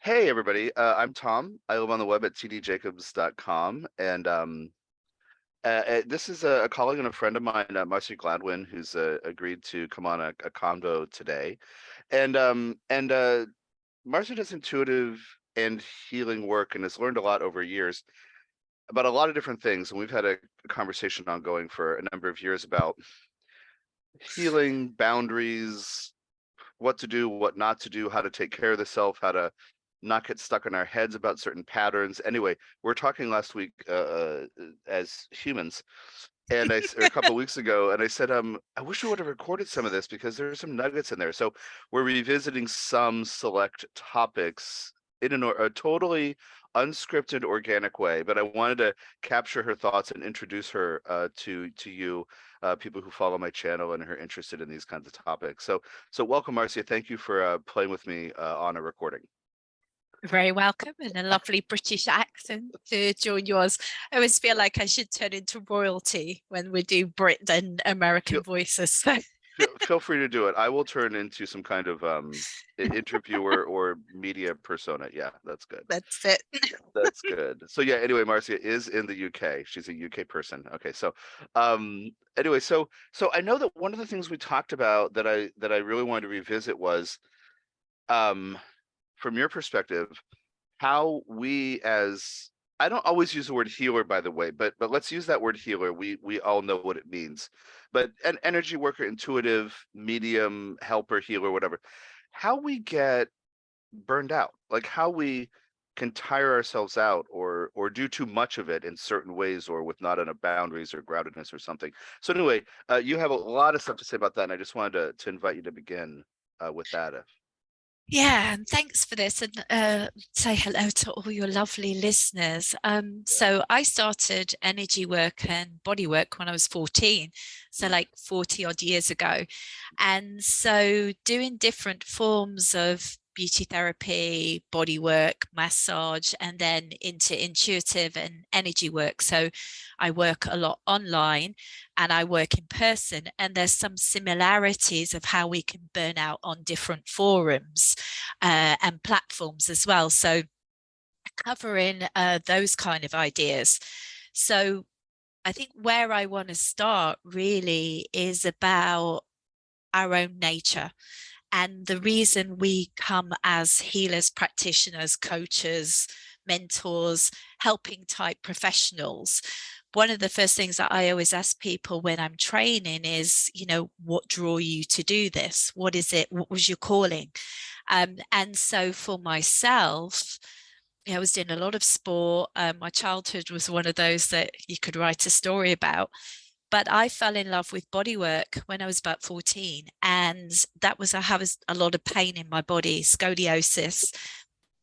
Hey everybody, I'm Tom. I live on the web at tdjacobs.com, and this is a colleague and a friend of mine, Marcia Gladwin, who's agreed to come on a convo today. And Marcia does intuitive and healing work and has learned a lot over years about a lot of different things. And we've had a conversation ongoing for a number of years about healing, boundaries, what to do, what not to do, how to take care of the self, how to not get stuck in our heads about certain patterns. Anyway, we are talking last week as humans, and or a couple of weeks ago, and I said, I wish we would have recorded some of this because there's some nuggets in there. So we're revisiting some select topics in a totally unscripted, organic way. But I wanted to capture her thoughts and introduce her to you, people who follow my channel and are interested in these kinds of topics. So welcome, Marcia. Thank you for playing with me on a recording. Very welcome, and a lovely British accent to join yours. I always feel like I should turn into royalty when we do Brit and American voices. So. Feel free to do it. I will turn into some kind of interviewer or media persona. Yeah, that's good. That's it. That's good. So yeah, anyway, Marcia is in the UK. She's a UK person. Okay, so anyway, so I know that one of the things we talked about that I really wanted to revisit was from your perspective, how we as I don't always use the word healer, by the way, but let's use that word healer. We all know what it means. But an energy worker, intuitive, medium, helper, healer, whatever, how we get burned out, like how we can tire ourselves out or do too much of it in certain ways or with not enough boundaries or groundedness or something. So anyway, you have a lot of stuff to say about that, and I just wanted to invite you to begin with that. Yeah, and thanks for this, and say hello to all your lovely listeners. So I started energy work and body work when I was 14, so like 40 odd years ago. And so doing different forms of beauty therapy, body work, massage, and then into intuitive and energy work. So I work a lot online and I work in person, and there's some similarities of how we can burn out on different forums and platforms as well. So covering those kind of ideas. So I think where I want to start really is about our own nature and the reason we come as healers, practitioners, coaches, mentors, helping type professionals. One of the first things that I always ask people when I'm training is, what drew you to do this? What is it? What was your calling? And so for myself, I was doing a lot of sport. My childhood was one of those that you could write a story about. But I fell in love with body work when I was about 14. And that was, I had a lot of pain in my body, scoliosis.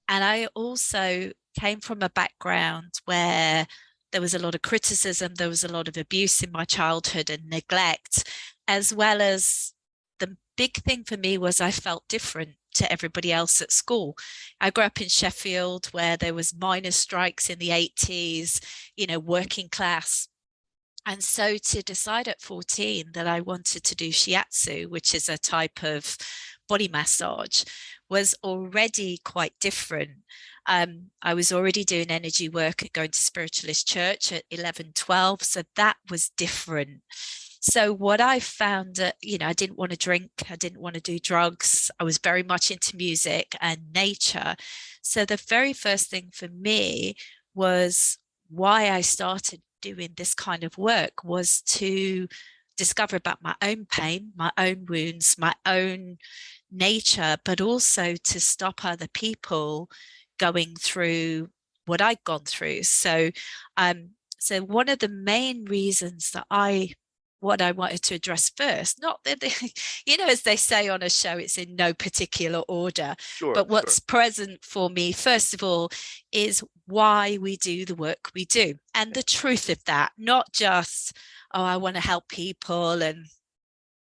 And I also came from a background where there was a lot of criticism, there was a lot of abuse in my childhood and neglect, as well as the big thing for me was I felt different to everybody else at school. I grew up in Sheffield where there was miners' strikes in the 80s, working class. And so to decide at 14 that I wanted to do shiatsu, which is a type of body massage, was already quite different. I was already doing energy work and going to spiritualist church at 11, 12. So that was different. So what I found, I didn't want to drink. I didn't want to do drugs. I was very much into music and nature. So the very first thing for me was why I started doing this kind of work was to discover about my own pain, my own wounds, my own nature, but also to stop other people going through what I'd gone through. So one of the main reasons that what I wanted to address first, not that as they say on a show, it's in no particular order, but what's present for me, first of all, is why we do the work we do and the truth of that, not just, oh, I want to help people and,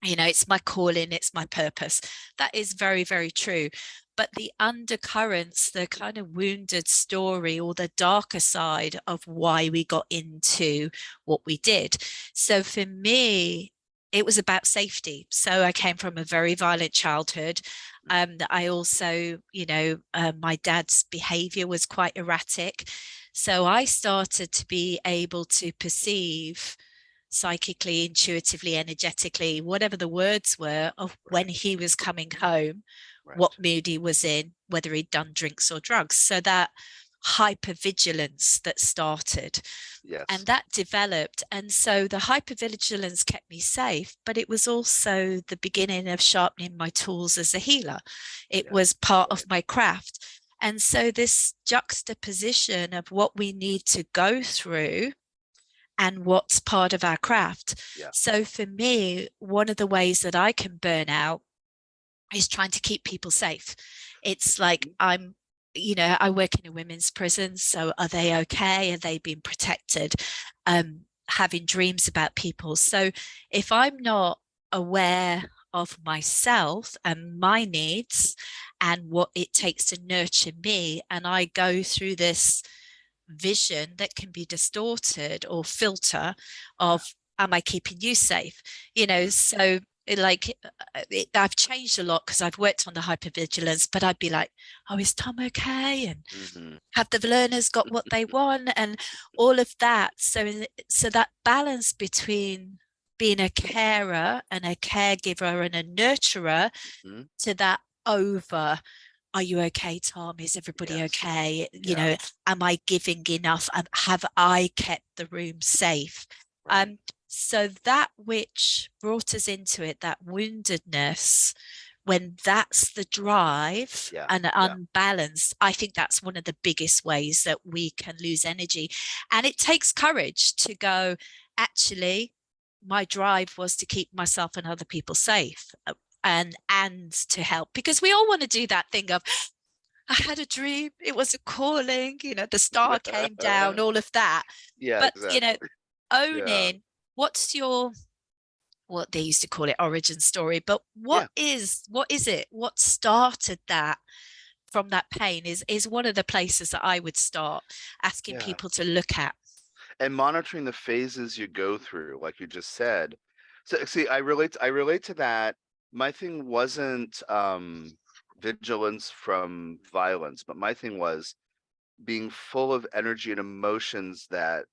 it's my calling, it's my purpose. That is very, very true. But the undercurrents, the kind of wounded story or the darker side of why we got into what we did. So for me, it was about safety. So I came from a very violent childhood. I also, my dad's behavior was quite erratic. So I started to be able to perceive psychically, intuitively, energetically, whatever the words were of when he was coming home, what Right. mood he was in, whether he'd done drinks or drugs. So that hypervigilance that started and Yes. that developed. And so the hypervigilance kept me safe, but it was also the beginning of sharpening my tools as a healer. It Yeah. was part Right. of my craft. And so this juxtaposition of what we need to go through and what's part of our craft. Yeah. So for me, one of the ways that I can burn out is trying to keep people safe. It's like I work in a women's prison. So are they okay? Are they being protected? Having dreams about people. So if I'm not aware of myself and my needs and what it takes to nurture me, and I go through this vision that can be distorted or filter Yeah. of, am I keeping you safe? So I've changed a lot because I've worked on the hypervigilance, but I'd be like, oh, is Tom okay? And Mm-hmm. have the learners got what they want? And all of that. So that balance between being a carer and a caregiver and a nurturer Mm-hmm. to that over, are you okay, Tom? Is everybody Yes. okay? Yeah. Am I giving enough? Have I kept the room safe? Right. So that which brought us into it, that woundedness, when that's the drive Yeah. and Yeah. unbalanced, I think that's one of the biggest ways that we can lose energy. And it takes courage to go, actually, my drive was to keep myself and other people safe, and to help, because we all want to do that thing of, I had a dream, it was a calling, the star came down, all of that. Yeah. But Exactly. Yeah. owning what's your, what they used to call it, origin story, but Yeah. what started that from that pain is one of the places that I would start asking Yeah. people to look at. And monitoring the phases you go through, like you just said. So see, I relate to that. My thing wasn't vigilance from violence, but my thing was being full of energy and emotions that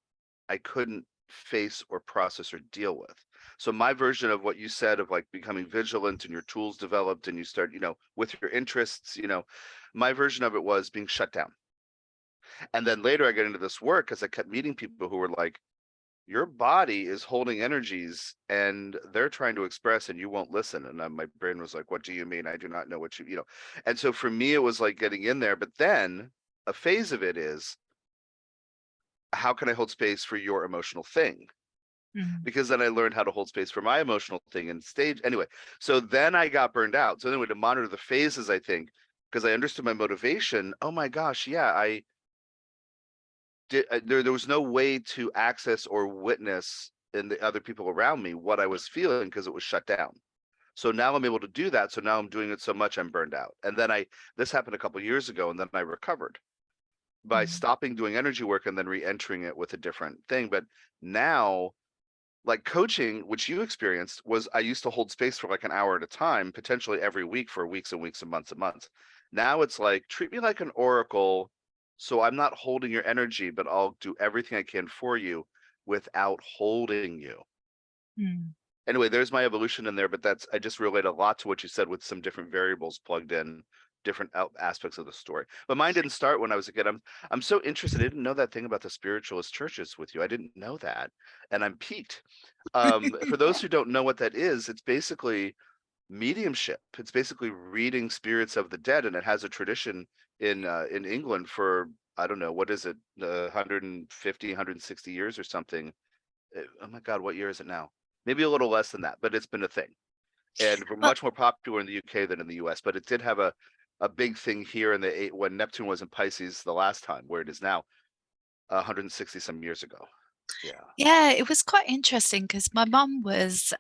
I couldn't face or process or deal with. So my version of what you said of like becoming vigilant and your tools developed and you start, with your interests, my version of it was being shut down. And then later I got into this work because I kept meeting people who were like, your body is holding energies and they're trying to express and you won't listen. And my brain was like, what do you mean? I do not know what you. And so for me, it was like getting in there. But then a phase of it is, how can I hold space for your emotional thing? Mm. Because then I learned how to hold space for my emotional thing and stage. Anyway, so then I got burned out. So anyway, to monitor the phases, I think, because I understood my motivation. Oh my gosh, yeah, I did. There was no way to access or witness in the other people around me what I was feeling because it was shut down. So now I'm able to do that. So now I'm doing it so much I'm burned out. And then this happened a couple of years ago, and then I recovered by Mm. stopping doing energy work and then re-entering it with a different thing. But now, like coaching, which you experienced, was I used to hold space for like an hour at a time, potentially every week for weeks and weeks and months and months. Now it's like, treat me like an oracle. So I'm not holding your energy, but I'll do everything I can for you without holding you. Mm. Anyway, there's my evolution in there, but I just relate a lot to what you said with some different variables plugged in, different aspects of the story. But mine didn't start when I was a kid. I'm so interested. I didn't know that thing about the spiritualist churches with you. I didn't know that, and I'm piqued. For those who don't know what that is, it's basically mediumship. It's basically reading spirits of the dead, and it has a tradition in England for, I don't know, what is it, 150, 160 years or something. Oh my God, what year is it now? Maybe a little less than that, but it's been a thing, and Well, much more popular in the UK than in the US. But it did have a big thing here in when Neptune was in Pisces the last time, where it is now, 160 some years ago. Yeah. yeah, it was quite interesting because my mum was,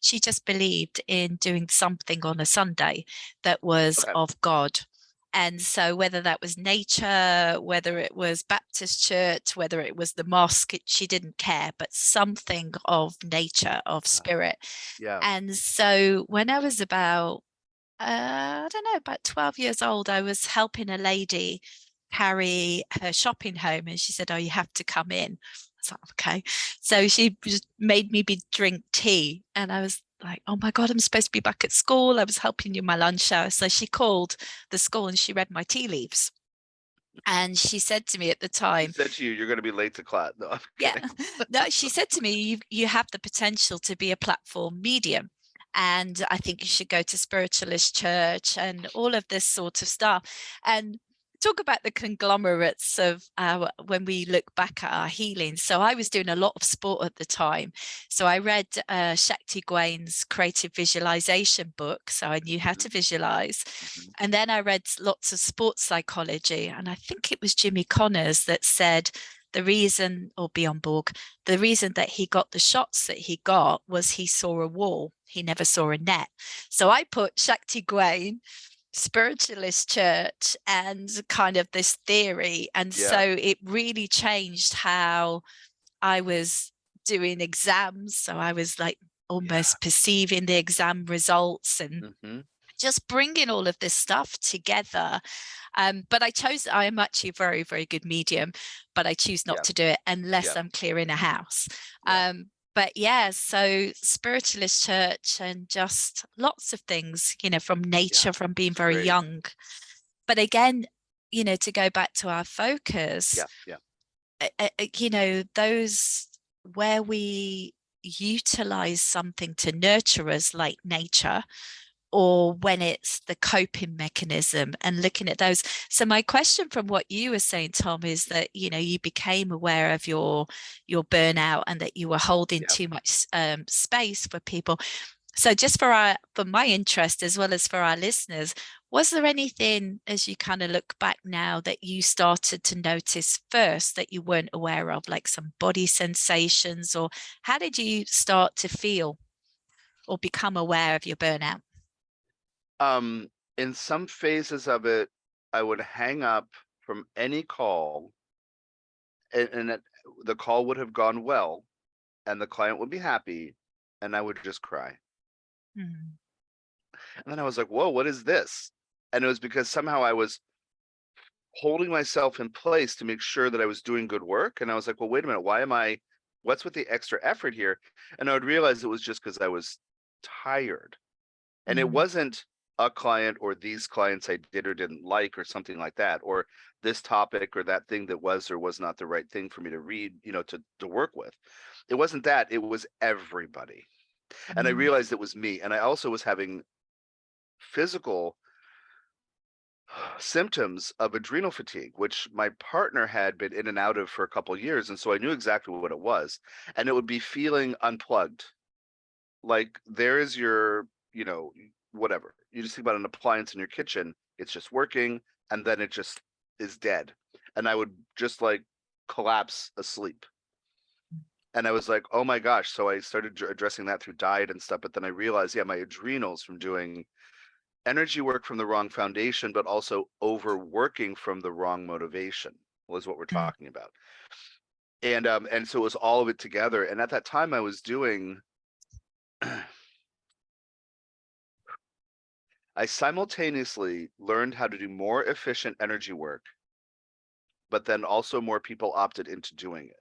she just believed in doing something on a Sunday that was Okay. of God. And so whether that was nature, whether it was Baptist church, whether it was the mosque, she didn't care, but something of nature, of spirit. Yeah. And so when I was about, I don't know, about 12 years old, I was helping a lady carry her shopping home, and she said, "Oh, you have to come in." I was like, okay. So she just made me drink tea, and I was like, "Oh my God, I'm supposed to be back at school. I was helping you my lunch hour." So she called the school and she read my tea leaves. And she said to me at the She time, said to you, "You're going to be late to class." No, I'm yeah, kidding. no, she said to me, you have the potential to be a platform medium. And I think you should go to spiritualist church and all of this sort of stuff. And talk about the conglomerates of when we look back at our healing. So I was doing a lot of sport at the time. So I read Shakti Gwain's creative visualization book. So I knew how to visualize. Mhm. And then I read lots of sports psychology. And I think it was Jimmy Connors that said, the reason, or Bjorn Borg, the reason that he got the shots that he got was he saw a wall. He never saw a net. So I put Shakti Gwain, spiritualist church, and kind of this theory. And Yeah. so it really changed how I was doing exams. So I was like almost perceiving the exam results and just bringing all of this stuff together. But I am actually a very, very good medium, but I choose not to do it unless I'm clearing a house. But yeah, so spiritualist church and just lots of things, from nature, from being very great. young. But again, to go back to our focus, those where we utilize something to nurture us, like nature, or when it's the coping mechanism, and looking at those. So my question from what you were saying, Tom, is that you became aware of your burnout and that you were holding too much space for people. So just for my interest, as well as for our listeners, was there anything, as you kind of look back now, that you started to notice first that you weren't aware of, like some body sensations, or how did you start to feel or become aware of your burnout? In some phases of it, I would hang up from any call, and the call would have gone well, and the client would be happy, and I would just cry. Mm. And then I was like, "Whoa, what is this?" And it was because somehow I was holding myself in place to make sure that I was doing good work. And I was like, "Well, wait a minute, what's with the extra effort here?" And I would realize it was just because I was tired. And it wasn't a client or these clients I did or didn't like or something like that, or this topic or that thing that was or was not the right thing for me to read, to work with. It wasn't that, it was everybody. And I realized it was me. And I also was having physical symptoms of adrenal fatigue, which my partner had been in and out of for a couple of years. And so I knew exactly what it was. And it would be feeling unplugged. Like there is your, whatever. You just think about an appliance in your kitchen, it's just working, and then it just is dead. And I would just like collapse asleep. And I was like, oh my gosh. So I started addressing that through diet and stuff. But then I realized, my adrenals from doing energy work from the wrong foundation, but also overworking from the wrong motivation was what we're talking about. And so it was all of it together. And at that time I was doing I simultaneously learned how to do more efficient energy work, but then also more people opted into doing it.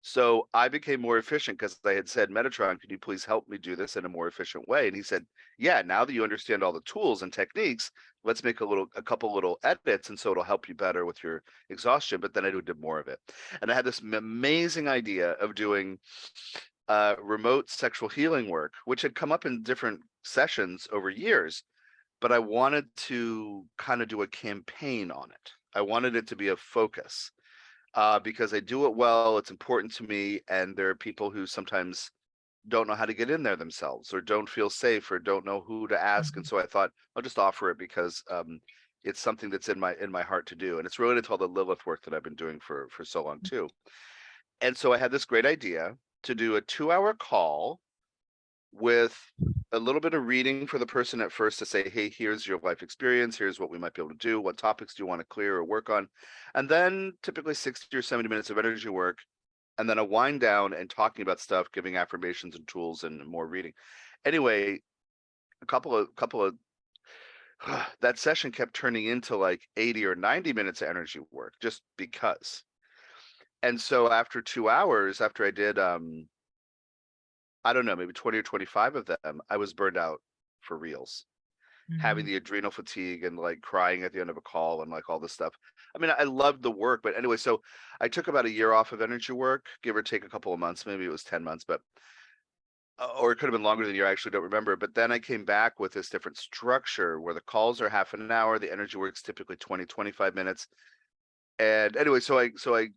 So I became more efficient because I had said, Metatron, could you please help me do this in a more efficient way? And he said, yeah, now that you understand all the tools and techniques, let's make a couple little edits. And so it'll help you better with your exhaustion. But then I did more of it. And I had this amazing idea of doing remote sexual healing work, which had come up in different sessions over years. But I wanted to kind of do a campaign on it. I wanted it to be a focus. Because I do it well, it's important to me, and there are people who sometimes don't know how to get in there themselves, or don't feel safe, or don't know who to ask. And so I thought I'll just offer it because it's something that's in my heart to do, and it's related to all the Lilith work that I've been doing for so long too. And so I had this great idea to do a 2-hour call with a little bit of reading for the person at first to say, hey, here's your life experience, here's what we might be able to do, what topics do you want to clear or work on, and then typically 60 or 70 minutes of energy work, and then a wind down and talking about stuff, giving affirmations and tools and more reading. Anyway, a couple of that session kept turning into like 80 or 90 minutes of energy work just because. And so after 2 hours, after I did I don't know, maybe 20 or 25 of them, I was burned out for reals, having the adrenal fatigue and like crying at the end of a call and like all this stuff. I mean, I loved the work, but anyway, so I took about a year off of energy work, give or take a couple of months, maybe it was 10 months, but or it could have been longer than a year, I actually don't remember. But then I came back with this different structure where the calls are half an hour, the energy work's typically 20, 25 minutes. And anyway, so I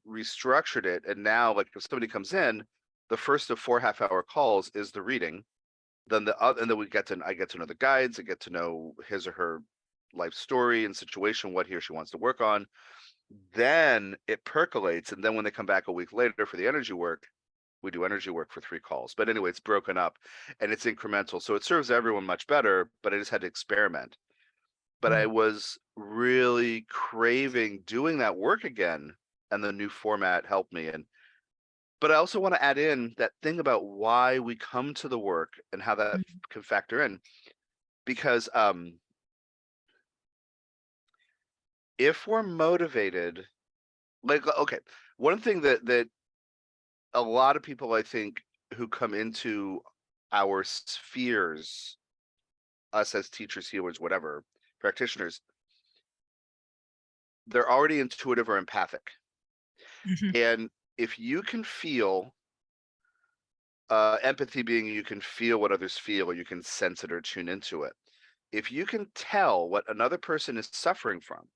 restructured it. And now like if somebody comes in, the first of 4 half-hour calls is the reading. Then the other, and then I get to know the guides, I get to know his or her life story and situation, what he or she wants to work on. Then it percolates. And then when they come back a week later for the energy work, we do energy work for 3 calls. But anyway, it's broken up and it's incremental. So it serves everyone much better, but I just had to experiment. But I was really craving doing that work again, and the new format helped me. But I also want to add in that thing about why we come to the work and how that can factor in. Because if we're motivated, like, okay, one thing that a lot of people, I think, who come into our spheres, us as teachers, healers, whatever, practitioners, they're already intuitive or empathic. And if you can feel empathy being you can feel what others feel, or you can sense it or tune into it. If you can tell what another person is suffering from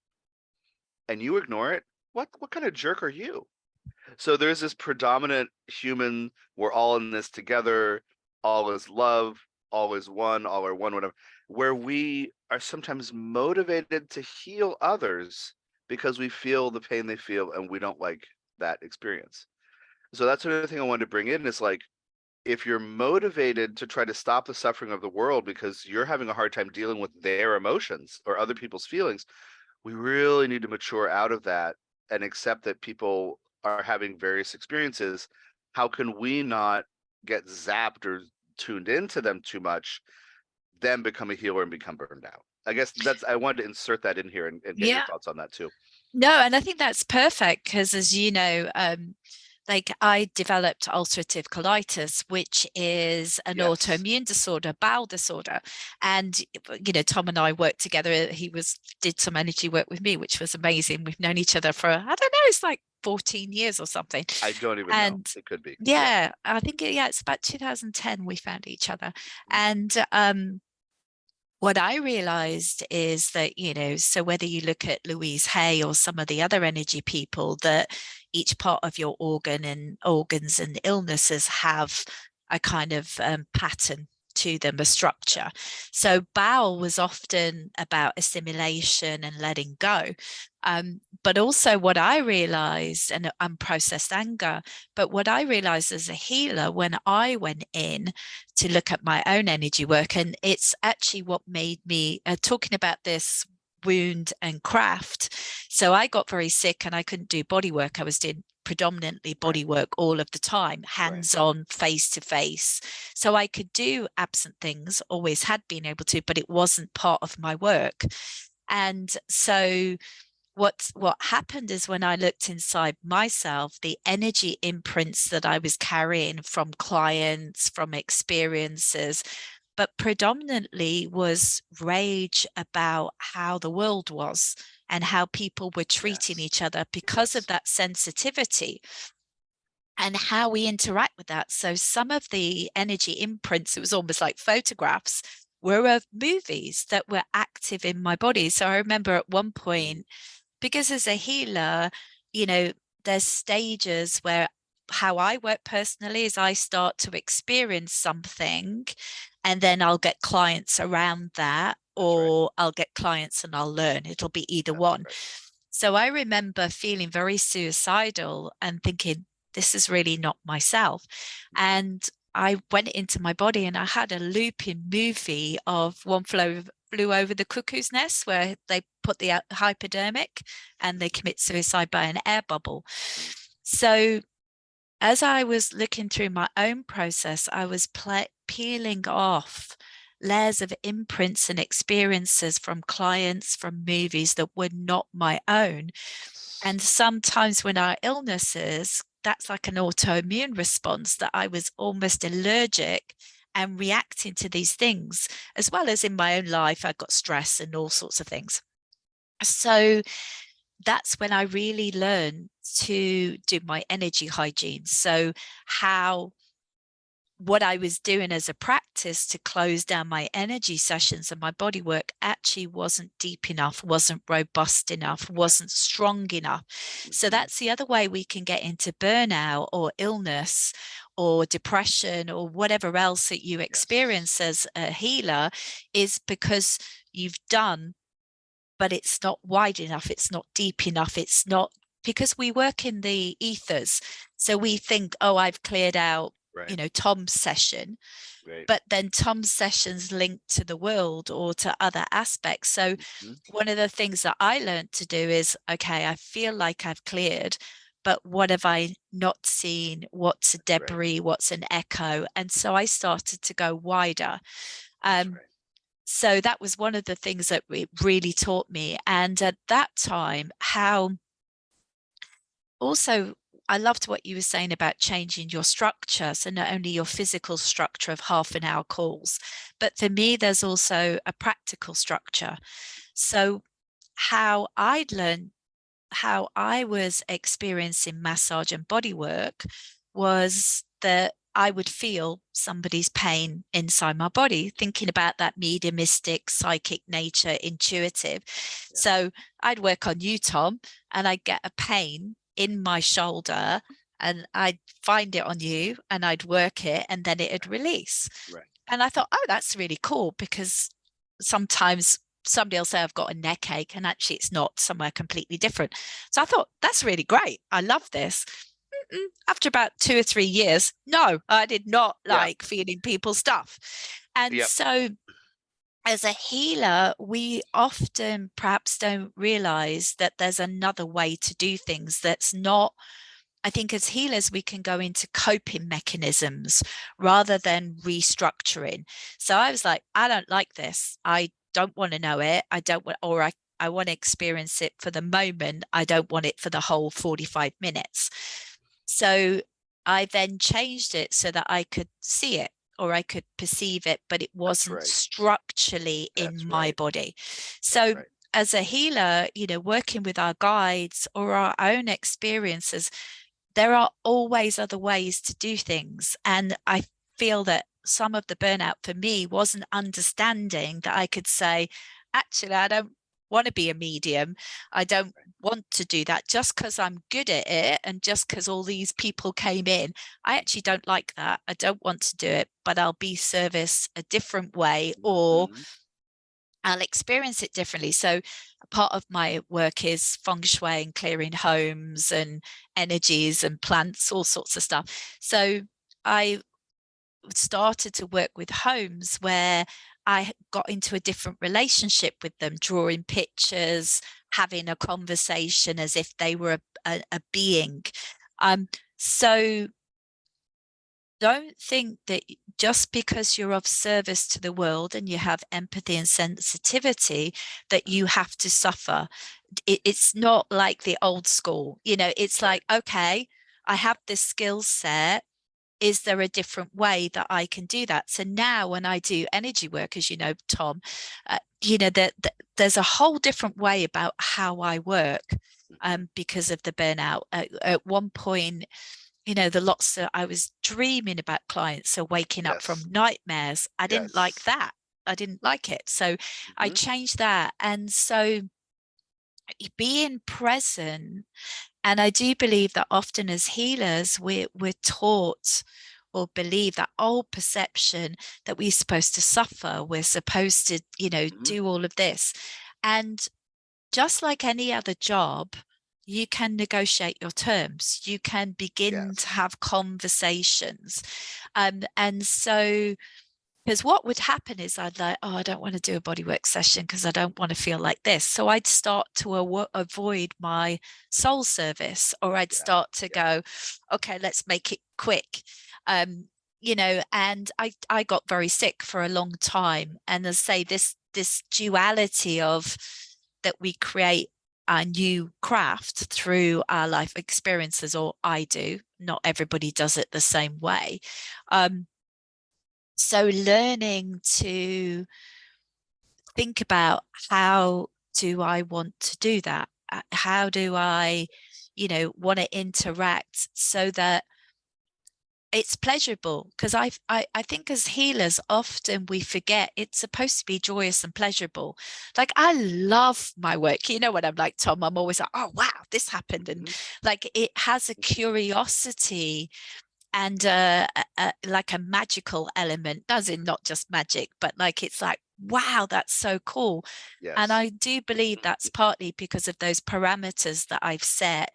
and you ignore it, what kind of jerk are you? So there's this predominant human, we're all in this together, all is love, all is one, all are one, whatever, where we are sometimes motivated to heal others because we feel the pain they feel and we don't like that experience. So that's another thing I wanted to bring in is like, if you're motivated to try to stop the suffering of the world because you're having a hard time dealing with their emotions or other people's feelings, we really need to mature out of that and accept that people are having various experiences. How can we not get zapped or tuned into them too much, then become a healer and become burned out? I guess I wanted to insert that in here and get your thoughts on that too. No, and I think that's perfect because, as you know, like I developed ulcerative colitis, which is an autoimmune disorder, bowel disorder. And, you know, Tom and I worked together. He did some energy work with me, which was amazing. We've known each other for, I don't know, it's like 14 years or something. I don't even know. It could be. Yeah, I think, it's about 2010 we found each other. And, what I realized is that, you know, so whether you look at Louise Hay or some of the other energy people, that each part of your organs and illnesses have a kind of pattern to them, a structure. So bowel was often about assimilation and letting go. But also what I realized, and unprocessed anger, but what I realized as a healer when I went in to look at my own energy work, and it's actually what made me talking about this wound and craft. So I got very sick and I couldn't do body work. I was doing predominantly body work all of the time, hands-on, face-to-face. So I could do absent things, always had been able to, but it wasn't part of my work. And so what happened is when I looked inside myself, the energy imprints that I was carrying from clients, from experiences, but predominantly was rage about how the world was and how people were treating each other because of that sensitivity and how we interact with that. So some of the energy imprints, it was almost like photographs, were of movies that were active in my body. So I remember at one point, because as a healer, you know, there's stages where how I work personally is I start to experience something and then I'll get clients around that, or I'll get clients and I'll learn. It'll be either one. So I remember feeling very suicidal and thinking, this is really not myself. And I went into my body and I had a looping movie of One Flew Over the Cuckoo's Nest, where they put the hypodermic and they commit suicide by an air bubble. So as I was looking through my own process, I was peeling off layers of imprints and experiences from clients, from movies that were not my own. And sometimes when our illnesses, that's like an autoimmune response, that I was almost allergic and reacting to these things, as well as in my own life, I got stress and all sorts of things. So that's when I really learned to do my energy hygiene. So what I was doing as a practice to close down my energy sessions and my body work actually wasn't deep enough, wasn't robust enough, wasn't strong enough. So that's the other way we can get into burnout or illness or depression or whatever else that you experience as a healer, is because you've done, but it's not wide enough, it's not deep enough, it's not, because we work in the ethers. So we think, oh, I've cleared out, Tom's session, but then Tom's sessions linked to the world or to other aspects. So one of the things that I learned to do is, okay, I feel like I've cleared, but what have I not seen? What's a debris? What's an echo? And so I started to go wider. So that was one of the things that it really taught me. And at that time, how also I loved what you were saying about changing your structure. So not only your physical structure of half an hour calls, but for me, there's also a practical structure. So how I'd learned, how I was experiencing massage and body work was that I would feel somebody's pain inside my body, thinking about that mediumistic, psychic nature, intuitive. So I'd work on you, Tom, and I'd get a pain in my shoulder and I'd find it on you and I'd work it and then it'd release. And I thought, oh, that's really cool, because sometimes somebody will say I've got a neck ache and actually it's not, somewhere completely different. So I thought, that's really great. I love this. After about 2 or 3 years, no, I did not like feeling people's stuff. And so as a healer, we often perhaps don't realize that there's another way to do things that's not, I think as healers, we can go into coping mechanisms rather than restructuring. So I was like, I don't like this. I don't want to know it. I don't want, or I want to experience it for the moment. I don't want it for the whole 45 minutes. So I then changed it so that I could see it or I could perceive it, but it wasn't structurally in my body. So as a healer, working with our guides or our own experiences, there are always other ways to do things. And I feel that some of the burnout for me wasn't understanding that I could say, actually, I don't want to be a medium. I don't want to do that just because I'm good at it and just because all these people came in. I actually don't like that. I don't want to do it, but I'll be service a different way, or I'll experience it differently. So part of my work is feng shui and clearing homes and energies and plants, all sorts of stuff. So I started to work with homes where I got into a different relationship with them, drawing pictures, having a conversation as if they were a being. So don't think that just because you're of service to the world and you have empathy and sensitivity that you have to suffer. It's not like the old school, it's like, okay, I have this skill set. Is there a different way that I can do that? So now when I do energy work, as you know, Tom, there's a whole different way about how I work because of the burnout. At one point, the lots that I was dreaming about clients, so waking up from nightmares, I didn't like that. I didn't like it. So I changed that. And so being present, and I do believe that often as healers, we're taught or believe that old perception that we're supposed to suffer, we're supposed to, do all of this. And just like any other job, you can negotiate your terms. You can begin to Yes. have conversations. And so, because what would happen is I'd like, oh, I don't want to do a bodywork session because I don't want to feel like this. So I'd start to avoid my soul service, or I'd Yeah. start to Yeah. go, okay, let's make it quick. And I got very sick for a long time. And as I say, this duality of that we create a new craft through our life experiences, or I do, not everybody does it the same way. So learning to think about, how do I want to do that? How do I, want to interact so that it's pleasurable? Because I think as healers, often we forget it's supposed to be joyous and pleasurable. Like, I love my work. You know what I'm like, Tom? I'm always like, oh wow, this happened. And Mhm. like, it has a curiosity and like a magical element, does it? Not just magic, but like, it's like, wow, that's so cool. And Yes. I do believe that's partly because of those parameters that I've set,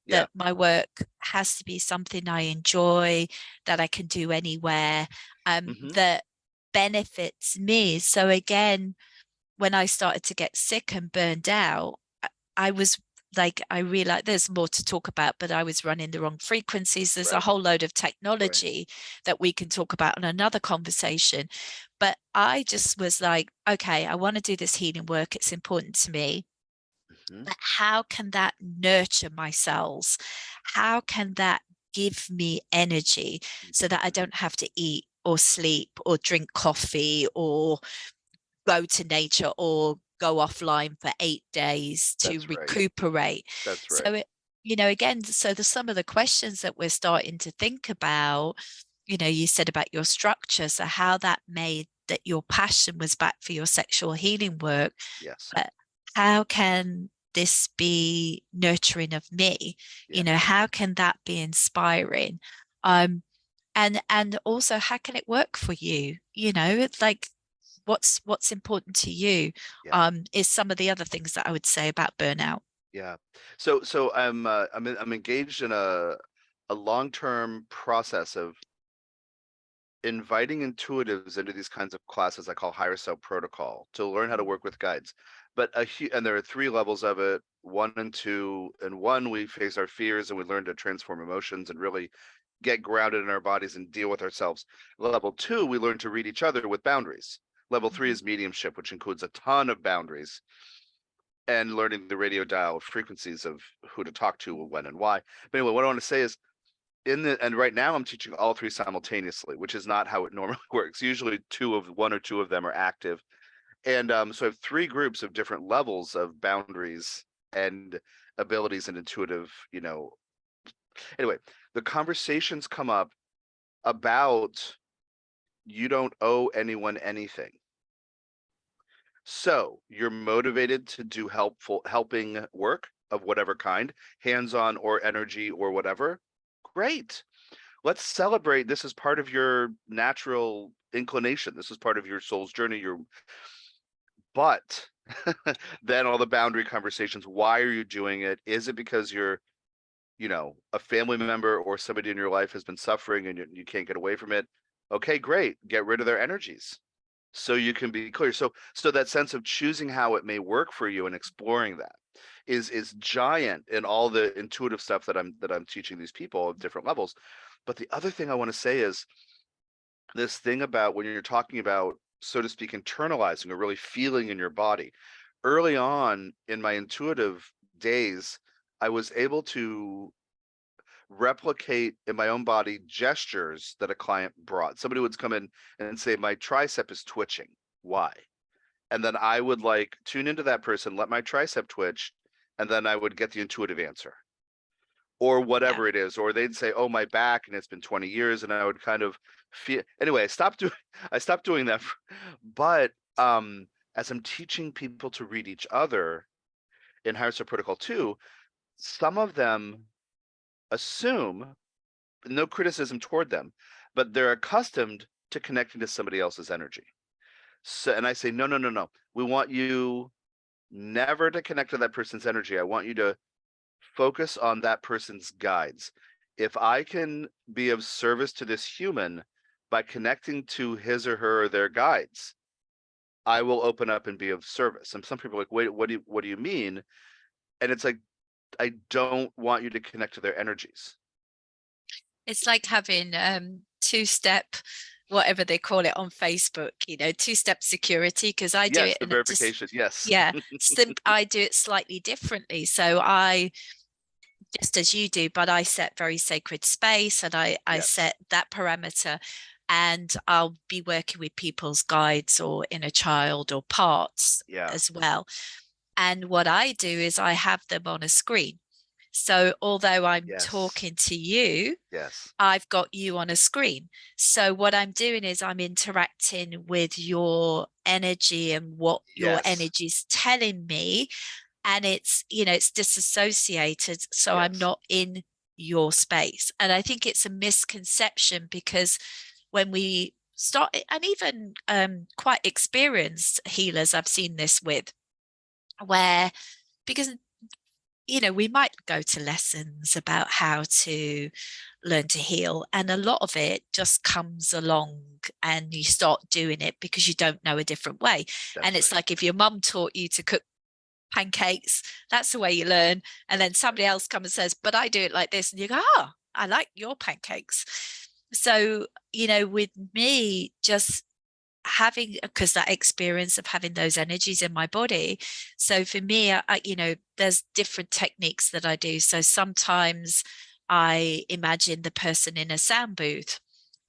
Yeah. that my work has to be something I enjoy, that I can do anywhere, Hmm. that benefits me. So again, when I started to get sick and burned out, I was like, I realized there's more to talk about, but I was running the wrong frequencies. There's a Right. whole load of Right. technology that we can talk about in another conversation. But I just was like, okay, I want to do this healing work. It's important to me. Hmm. But how can that nurture my cells? How can that give me energy so that I don't have to eat or sleep or drink coffee or go to nature or go offline for 8 days to That's right. recuperate? That's So right. again, so some of the questions that we're starting to think about, you said about your structure, so how that made that your passion was back for your sexual healing work, Yes. but how can this be nurturing of me? Yeah. How can that be inspiring? And also, how can it work for you? It's like, what's important to you, Yeah. is some of the other things that I would say about burnout. Yeah. So I'm engaged in a long-term process of inviting intuitives into these kinds of classes I call higher self protocol to learn how to work with guides. But and there are three levels of it, one and two. And one, we face our fears and we learn to transform emotions and really get grounded in our bodies and deal with ourselves. Level two, we learn to read each other with boundaries. Level three Mhm. is mediumship, which includes a ton of boundaries and learning the radio dial frequencies of who to talk to, when, and why. But anyway, what I want to say is, and right now I'm teaching all three simultaneously, which is not how it normally works. Usually one or two of them are active. And so I have three groups of different levels of boundaries and abilities and intuitive, anyway, the conversations come up about you don't owe anyone anything. So you're motivated to do helping work of whatever kind, hands-on or energy or whatever. Great. Let's celebrate. This is part of your natural inclination. This is part of your soul's journey. But then all the boundary conversations. Why are you doing it? Is it because you're, a family member or somebody in your life has been suffering and you can't get away from it? Okay, great. Get rid of their energies so you can be clear. So that sense of choosing how it may work for you and exploring that is giant in all the intuitive stuff that I'm teaching these people at different levels. But the other thing I want to say is this thing about when you're talking about, so to speak, internalizing or really feeling in your body. Early on in my intuitive days, I was able to replicate in my own body gestures that a client brought. Somebody would come in and say, my tricep is twitching. Why? And then I would like tune into that person, let my tricep twitch, and then I would get the intuitive answer or Yeah. whatever it is. Or they'd say, oh, my back, and it's been 20 years. And I would kind of feel, anyway, I stopped doing that. But as I'm teaching people to read each other in Higher Self Protocol 2, some of them assume, no criticism toward them, but they're accustomed to connecting to somebody else's energy. So, and I say, no, no, no, no. We want you never to connect to that person's energy. I want you to focus on that person's guides. If I can be of service to this human by connecting to his or her or their guides, I will open up and be of service. And some people are like, wait, what do you mean? And it's like, I don't want you to connect to their energies. It's like having two-step, whatever they call it on Facebook, two-step security, because I do Yes, it the and it just, verification. Yes. yeah, I do it slightly differently. So I, just as you do, but I set very sacred space, and I Yes. set that parameter, and I'll be working with people's guides or inner child or parts Yeah. as well. And what I do is I have them on a screen. So although I'm Yes. talking to you, Yes. I've got you on a screen. So what I'm doing is I'm interacting with your energy and what your Yes. energy is telling me. And it's disassociated. So I'm Yes. not in your space. And I think it's a misconception, because when we start, and even quite experienced healers I've seen this with, where, because we might go to lessons about how to learn to heal, and a lot of it just comes along and you start doing it because you don't know a different way. That's And right. it's like if your mum taught you to cook pancakes, that's the way you learn. And then somebody else comes and says, but I do it like this, and you go, oh, I like your pancakes. So with me, just having, because that experience of having those energies in my body. So for me, there's different techniques that I do. So sometimes I imagine the person in a sound booth,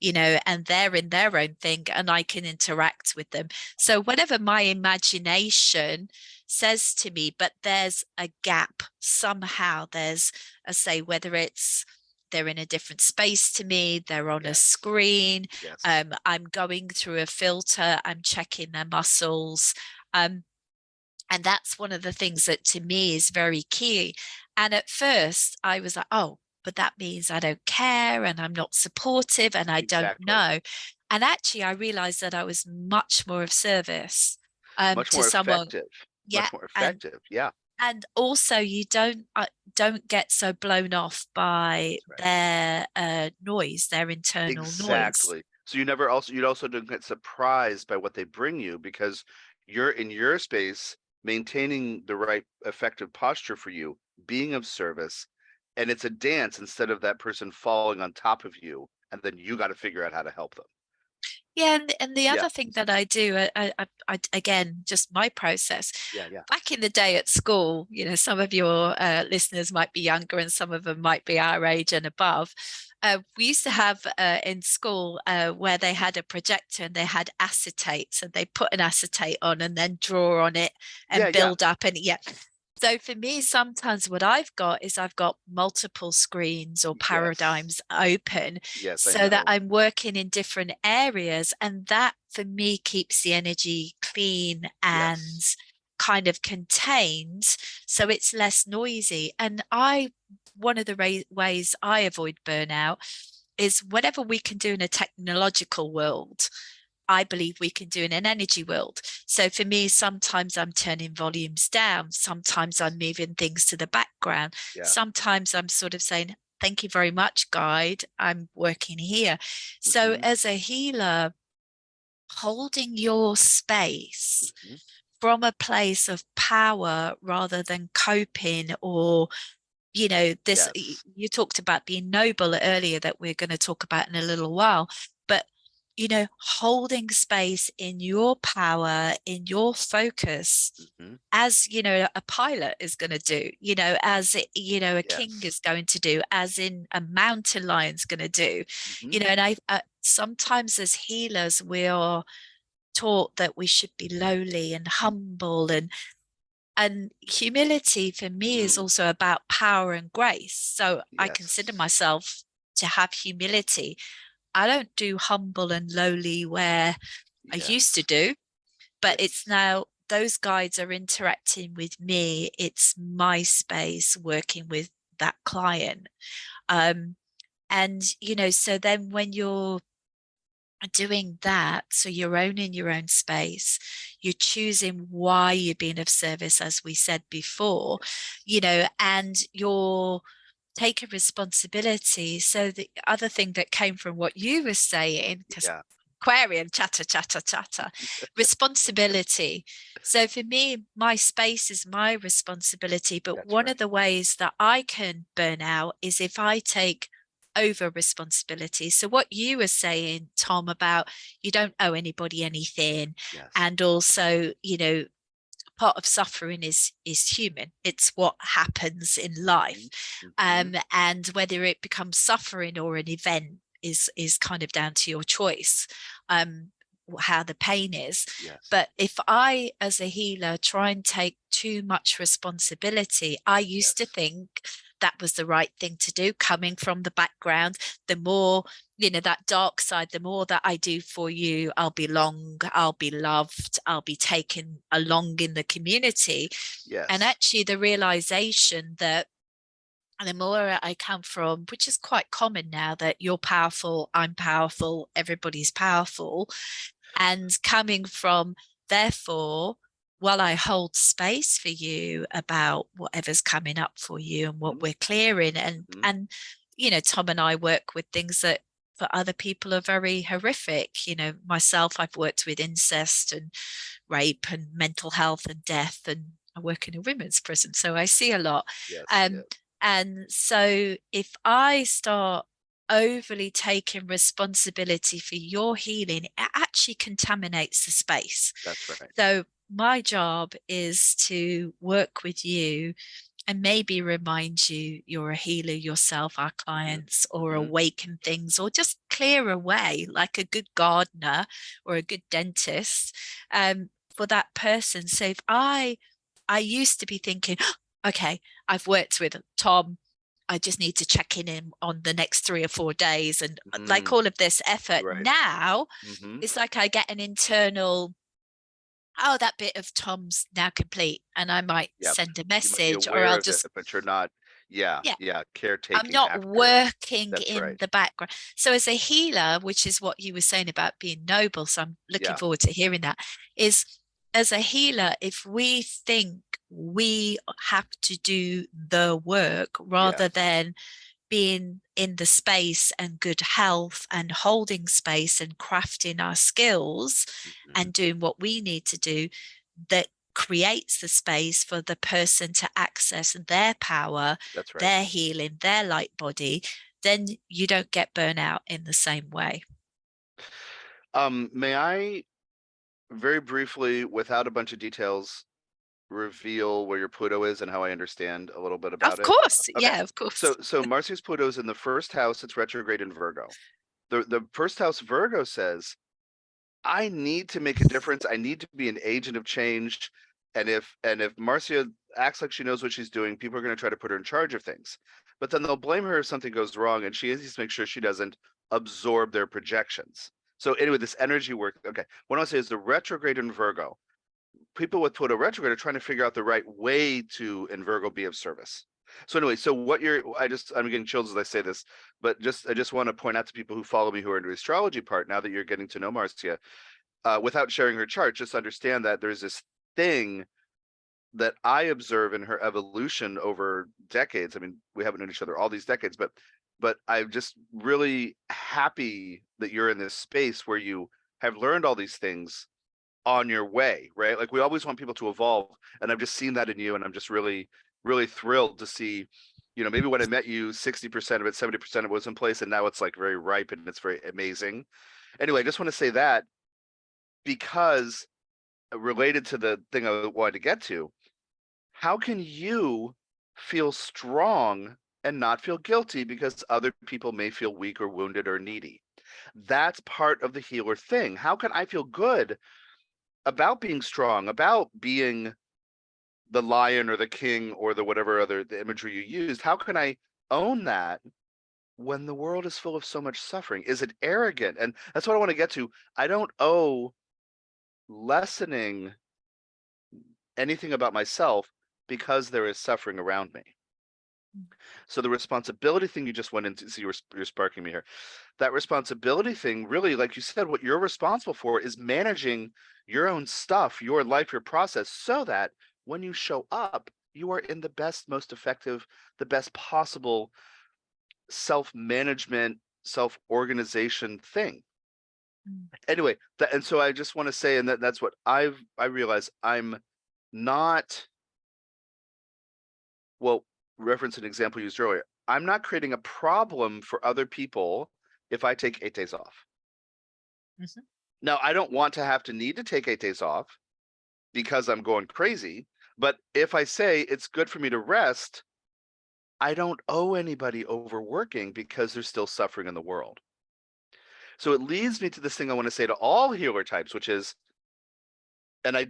and they're in their own thing, and I can interact with them. So whatever my imagination says to me, but there's a gap somehow. There's a, say, whether it's they're in a different space to me, they're on a Yes. screen, Yes. I'm going through a filter, I'm checking their muscles. And that's one of the things that to me is very key. And at first I was like, oh, but that means I don't care and I'm not supportive and I don't Exactly. know. And actually I realized that I was much more of service Much to more someone. effective. Yeah. Much more And effective. Yeah. also you don't get so blown off by That's right. their noise, their internal noise. Exactly. So you'd also don't get surprised by what they bring you, because you're in your space, maintaining the right effective posture for you, being of service, and it's a dance instead of that person falling on top of you, and then you got to figure out how to help them. Yeah, and the Yeah. other thing that I do, again, just my process. Yeah. Yeah. Back in the day at school, some of your listeners might be younger and some of them might be our age and above. We used to have in school where they had a projector and they had acetates, and they put an acetate on and then draw on it Yeah. and Yeah. build up. And yeah, so for me, sometimes what I've got is I've got multiple screens or Yes. paradigms open, Yes, I so that know. I'm working in different areas. And that for me keeps the energy clean and Yes. kind of contained, so it's less noisy. And one of the ways I avoid burnout is whatever we can do in a technological world, I believe we can do in an energy world. So for me, sometimes I'm turning volumes down, sometimes I'm moving things to the background, Yeah. sometimes I'm sort of saying, thank you very much, guide, I'm working here. So Hmm. as a healer, holding your space Hmm. from a place of power rather than coping, or this, Yes. you talked about being noble earlier, that we're going to talk about in a little while, but holding space in your power, in your focus, Hmm. as a pilot is going to do, as a king Yes. is going to do, as in a mountain lion's going to do. Hmm. And I sometimes as healers we are taught that we should be lowly and humble, and humility for me is Mm. also about power and grace. So I consider Yes. myself to have humility. I don't do humble and lowly where I used to Yes. do, but it's Yes. now those guides are interacting with me. It's my space working with that client. And so then when you're doing that, so you're owning your own space, you're choosing why you're being of service, as we said before, and you're taking responsibility. So the other thing that came from what you were saying, because Yeah, Aquarian, chatter, chatter, chatter, responsibility. So for me, my space is my responsibility. But that's one right. of the ways that I can burn out is if I take over responsibility. So what you were saying, Tom, about you don't owe anybody anything. Yes. And also, part of suffering is human. It's what happens in life. Mm-hmm. And whether it becomes suffering or an event is kind of down to your choice, how the pain is. Yes. But if I, as a healer, try and take too much responsibility, I used to Yes. think that was the right thing to do, coming from the background. The more, that dark side, the more that I do for you, I'll belong, I'll be loved, I'll be taken along in the community. And Yes. actually the realization that, and the more I come from, which is quite common now, that you're powerful, I'm powerful, everybody's powerful, and coming from, therefore, while I hold space for you about whatever's coming up for you and what Mm-hmm. we're clearing, Mm-hmm. and Tom and I work with things that for other people are very horrific. Myself, I've worked with incest and rape and mental health and death, and I work in a women's prison, so I see a lot. Yes. um Yes. and so if I start overly taking responsibility for your healing, it actually contaminates the space. That's right. So my job is to work with you and maybe remind you you're a healer yourself, our Mm-hmm. clients, or Mm-hmm. awaken things, or just clear away like a good gardener or a good dentist, for that person. So if I used to be thinking, okay, I've worked with Tom, I just need to check in on the next 3 or 4 days, and like Mm, all of this effort. right. Now Mm-hmm. it's like I get an internal, oh, that bit of Tom's now complete, and I might Yep. send a You might be message, or aware I'll of it, just, but you're not. Yeah. yeah, Yeah. I'm Caretaking not after. working That's in right. the background. So as a healer, which is what you were saying about being noble, so I'm looking Yeah. forward to hearing that, is as a healer, if we think we have to do the work rather Yes. than being in the space and good health and holding space and crafting our skills Mm-hmm. and doing what we need to do, that creates the space for the person to access their power, That's right. their healing, their light body, then you don't get burnout in the same way. May I very briefly, without a bunch of details, reveal where your Pluto is and how I understand a little bit about Of it? course. Okay. Yeah, of course. So Marcia's Pluto is in the first house. It's retrograde in Virgo. The first house Virgo says, I need to make a difference. I need to be an agent of change. And if Marcia acts like she knows what she's doing, people are going to try to put her in charge of things. But then they'll blame her if something goes wrong, and she needs to make sure she doesn't absorb their projections. So anyway, this energy work. Okay, what I want to say is the retrograde in Virgo. People with Pluto retrograde are trying to figure out the right way to in Virgo be of service. So anyway, so what you're, I'm getting chills as I say this, but I just want to point out to people who follow me who are into the astrology part, now that you're getting to know Marcia, without sharing her chart, just understand that there's this thing that I observe in her evolution over decades. I mean, we haven't known each other all these decades, but I'm just really happy that you're in this space where you have learned all these things on your way, right? Like we always want people to evolve, and I've just seen that in you, and I'm just really, really thrilled to see. Maybe when I met you, 60% of it, 70% of it was in place, and now it's like very ripe and it's very amazing. Anyway, I just want to say that because related to the thing I wanted to get to, how can you feel strong and not feel guilty because other people may feel weak or wounded or needy? That's part of the healer thing. How can I feel good about being strong, about being the lion or the king or the whatever other the imagery you used? How can I own that when the world is full of so much suffering? Is it arrogant? And that's what I want to get to. I don't owe lessening anything about myself because there is suffering around me. So the responsibility thing you just went into, so you're sparking me here. That responsibility thing, really, like you said, what you're responsible for is managing your own stuff, your life, your process, so that when you show up, you are in the best, most effective, the best possible self-management, self-organization thing. Anyway, and so I just want to say, and that's what I realize I'm not, well, reference an example used earlier. I'm not creating a problem for other people if I take 8 days off. Mhm. Now, I don't want to have to need to take 8 days off because I'm going crazy. But if I say it's good for me to rest, I don't owe anybody overworking because there's still suffering in the world. So it leads me to this thing I want to say to all healer types, which is, and I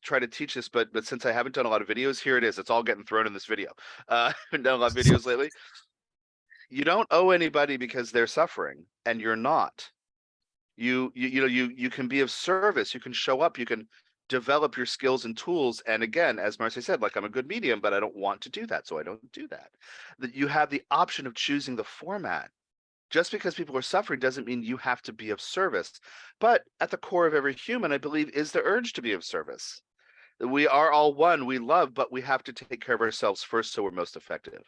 try to teach this, but since I haven't done a lot of videos, here it is. It's all getting thrown in this video. I haven't done a lot of videos lately. You don't owe anybody because they're suffering, and you're not. You can be of service. You can show up. You can develop your skills and tools. And again, as Marcia said, like, I'm a good medium, but I don't want to do that, so I don't do that. That you have the option of choosing the format. Just because people are suffering doesn't mean you have to be of service. But at the core of every human, I believe, is the urge to be of service. We are all one, we love, but we have to take care of ourselves first so we're most effective.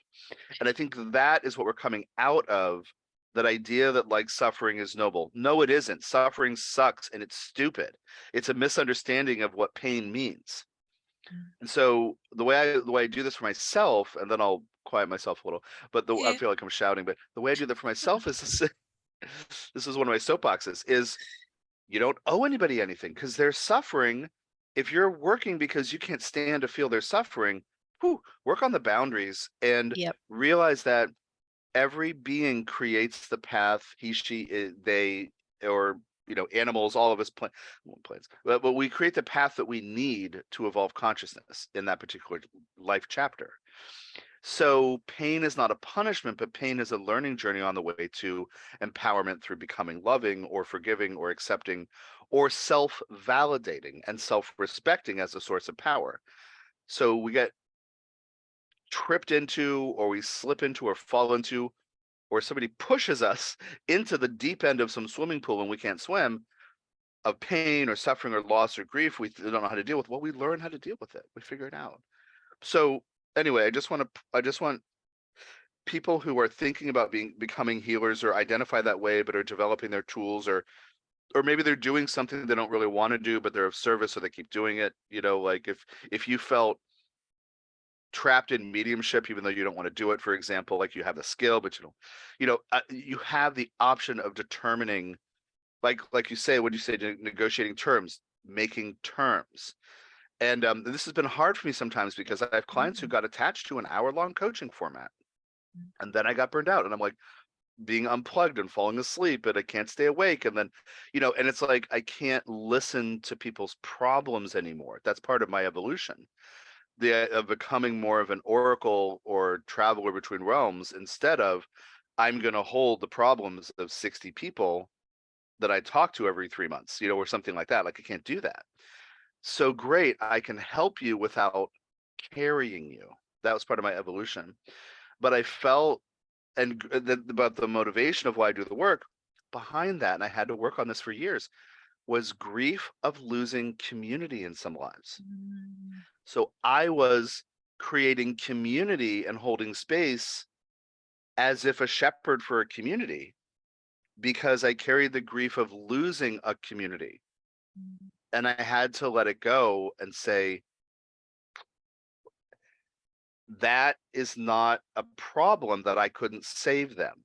And I think that is what we're coming out of, that idea that, like, suffering is noble. No, it isn't. Suffering sucks and it's stupid. It's a misunderstanding of what pain means. And so the way I do this for myself, and then I'll quiet myself a little, but I Yeah. feel like I'm shouting, but the way I do that for myself is this is one of my soapboxes, is you don't owe anybody anything because they're suffering. If you're working because you can't stand to feel their suffering, work on the boundaries and Yep. realize that every being creates the path he, she, they, or animals, all of us, plants, but we create the path that we need to evolve consciousness in that particular life chapter. So pain is not a punishment, but pain is a learning journey on the way to empowerment through becoming loving or forgiving or accepting or self-validating and self-respecting as a source of power. So we get tripped into, or we slip into, or fall into, or somebody pushes us into the deep end of some swimming pool and we can't swim, of pain or suffering or loss or grief we don't know how to deal with. Well, we learn how to deal with it. We figure it out. So anyway, I just want people who are thinking about becoming healers, or identify that way but are developing their tools, or maybe they're doing something they don't really want to do but they're of service, so they keep doing it. Like, if you felt trapped in mediumship even though you don't want to do it, for example, like you have the skill but you have the option of determining, like you say, when you say negotiating terms, making terms. And this has been hard for me sometimes because I have clients who got attached to an hour-long coaching format, and then I got burned out, and I'm like being unplugged and falling asleep, and I can't stay awake, and then and it's like I can't listen to people's problems anymore. That's part of my evolution, of becoming more of an oracle or traveler between realms, instead of I'm going to hold the problems of 60 people that I talk to every 3 months, or something like that. Like, I can't do that. So great, I can help you without carrying you. That was part of my evolution. But I felt, and about the motivation of why I do the work behind that, and I had to work on this for years, was grief of losing community in some lives. So I was creating community and holding space as if a shepherd for a community, because I carried the grief of losing a community. And I had to let it go and say, that is not a problem that I couldn't save them.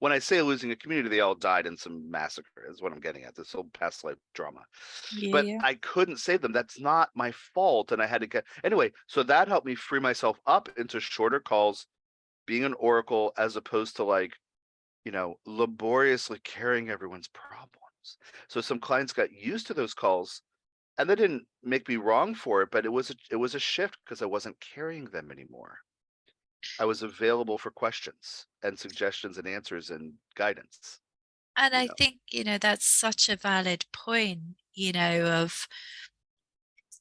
When I say losing a community, they all died in some massacre, is what I'm getting at, this old past life drama. But Yeah. I couldn't save them. That's not my fault. And I had to get, anyway, so that helped me free myself up into shorter calls, being an oracle, as opposed to, like, laboriously carrying everyone's problems. So some clients got used to those calls, and they didn't make me wrong for it, but it was a shift because I wasn't carrying them anymore. I was available for questions and suggestions and answers and guidance. And You I know, think, that's such a valid point, of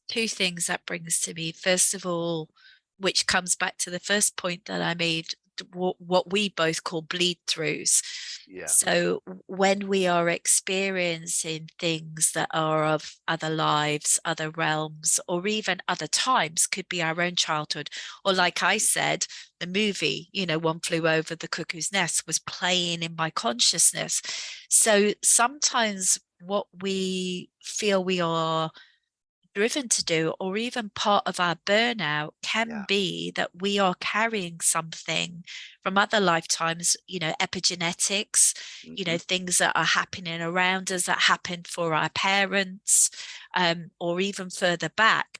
two things that brings to me. First of all, which comes back to the first point that I made, what we both call bleed throughs. Yeah. So when we are experiencing things that are of other lives, other realms, or even other times, could be our own childhood, or like I said, the movie, One Flew Over the Cuckoo's Nest was playing in my consciousness. So sometimes what we feel we are driven to do, or even part of our burnout, can Yeah. be that we are carrying something from other lifetimes, epigenetics, Hmm. things that are happening around us that happened for our parents, or even further back.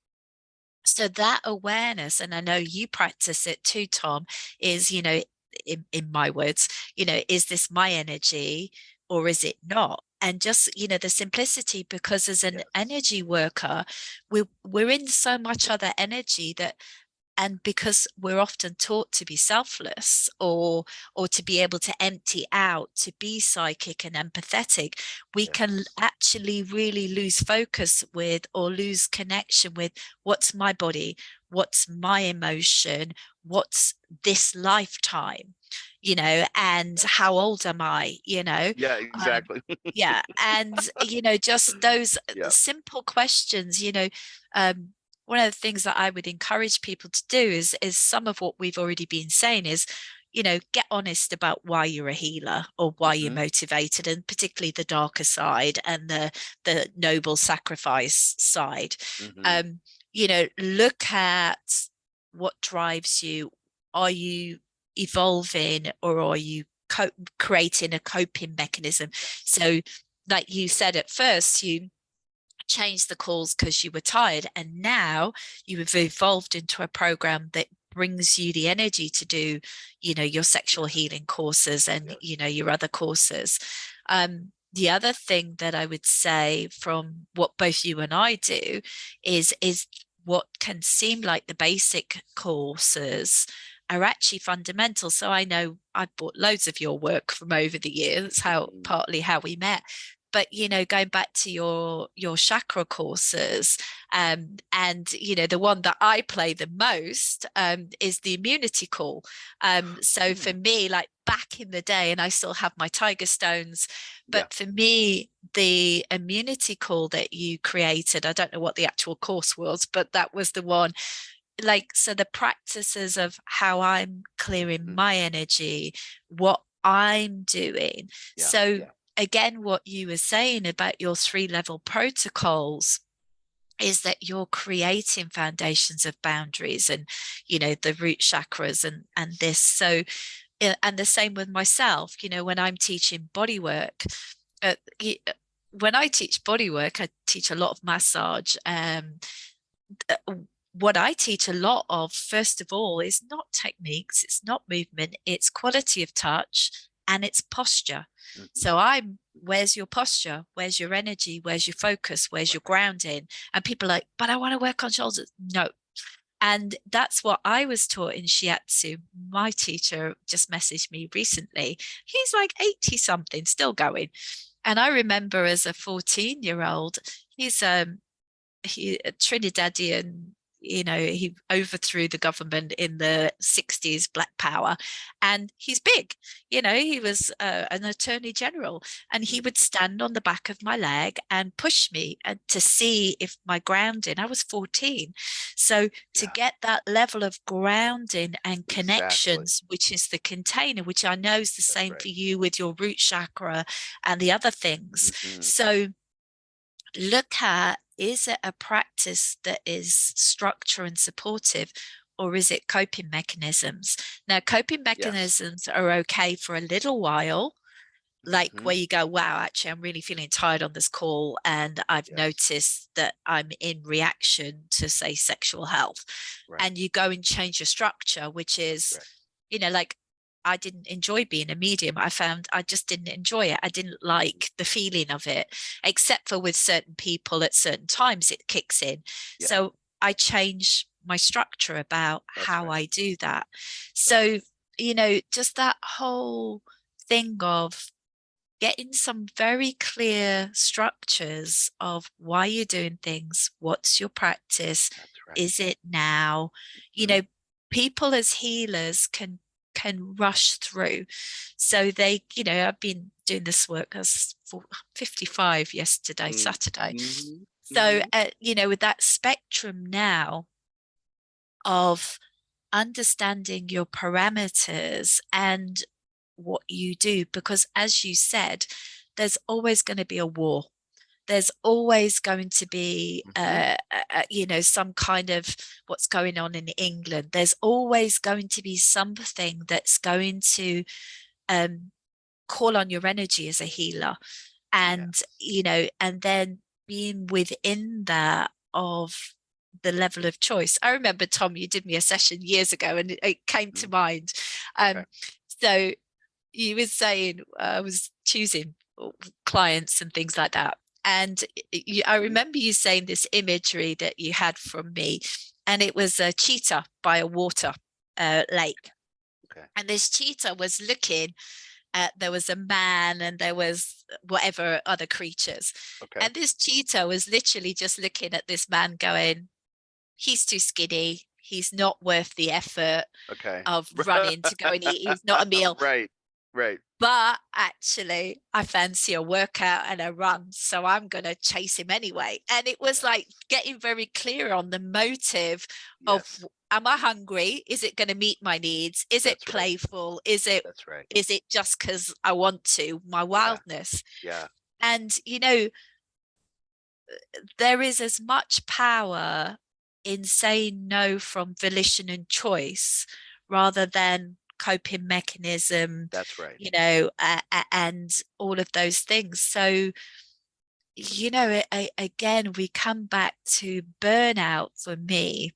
So that awareness, and I know you practice it too, Tom, is, in my words, is this my energy or is it not? And just, the simplicity, because as an Yes. energy worker, we're in so much other energy that, and because we're often taught to be selfless, or to be able to empty out, to be psychic and empathetic, we can Yes. actually really lose focus with, or lose connection with, what's my body, what's my emotion, what's this lifetime, and how Yes. old am I, Yeah, um, exactly. yeah. And just those Yeah. simple questions, um, one of the things that I would encourage people to do is some of what we've already been saying is, get honest about why you're a healer, or why you're Hmm. motivated, and particularly the darker side and the noble sacrifice side. Hmm. Um, look at what drives you. Are you evolving, or are you creating a coping mechanism? Yes. So, like you said, at first you changed the calls because you were tired, and now you have evolved into a program that brings you the energy to do, your sexual Yes. healing courses, and Yes. your other courses. The other thing that I would say from what both you and I do is what can seem like the basic courses are actually fundamental. So I know I've bought loads of your work from over the years. That's how, Hmm. partly how we met. But going back to your chakra courses, and the one that I play the most, is the immunity call. So for Hmm. me, like back in the day, and I still have my tiger stones, Yeah. but for me, the immunity call that you created, I don't know what the actual course was, but that was the one. Like, so the practices of how I'm clearing Hmm. my energy, what I'm doing. Yeah. So again, what you were saying about your 3-level protocols is that you're creating foundations of boundaries, and the root chakras, and this. So and the same with myself, when I'm teaching body work, uh, when I teach body work, I teach a lot of massage. What I teach a lot of, first of all, is not techniques, it's not movement, it's quality of touch, and it's posture. Hmm. So where's your posture? Where's your energy? Where's your focus? Where's your Right. grounding? And people are like, but I want to work on shoulders. No. And that's what I was taught in shiatsu. My teacher just messaged me recently. He's like 80 something, still going. And I remember as a 14-year-old, he's a Trinidadian, he overthrew the government in the 60s, Black Power, and he's big. He was an attorney general, and he Hmm. would stand on the back of my leg and push me and to see if my grounding, I was 14. So to Yeah. get that level of grounding and Exactly. connections, which is the container, which I know is the That's same right. for you with your root chakra and the other things. Hmm. So look at, is it a practice that is structure and supportive, or is it coping mechanisms? Now, coping Yes. mechanisms are okay for a little while, like Hmm. where you go, wow, actually, I'm really feeling tired on this call, and I've Yes. noticed that I'm in reaction to, say, sexual health. Right. And you go and change your structure, which is, Right. like, I didn't enjoy being a medium. I found I just didn't enjoy it. I didn't Hmm. like the feeling of it, except for with certain people at certain times it kicks in. Yeah. So I change my structure about That's how right. I do that. That's So, right. just that whole thing of getting some very clear structures of why you're doing things, what's your practice, That's right. is it now, you Hmm. know, people as healers can rush through. So they, I've been doing this work as 55 yesterday, Saturday. So, with that spectrum now of understanding your parameters and what you do, because as you said, there's always going to be a war. There's always going to be, some kind of what's going on in England. There's always going to be something that's going to call on your energy as a healer. And, and then being within that of the level of choice. I remember, Tom, you did me a session years ago and it came to mind. So you were saying I was choosing clients and things like that. And I remember you saying this imagery that you had from me, and it was a cheetah by a water lake. And this cheetah was looking at, there was a man and there was whatever other creatures. And this cheetah was literally just looking at this man going, he's too skinny. He's not worth the effort of running to go and eat. He's not a meal. Right. But actually, I fancy a workout and a run, so I'm going to chase him anyway. And it was like getting very clear on the motive of, am I hungry? Is it going to meet my needs? Is it playful? Is it just because I want to, my wildness? And, there is as much power in saying no from volition and choice rather than coping mechanism, and all of those things. So, again, we come back to burnout for me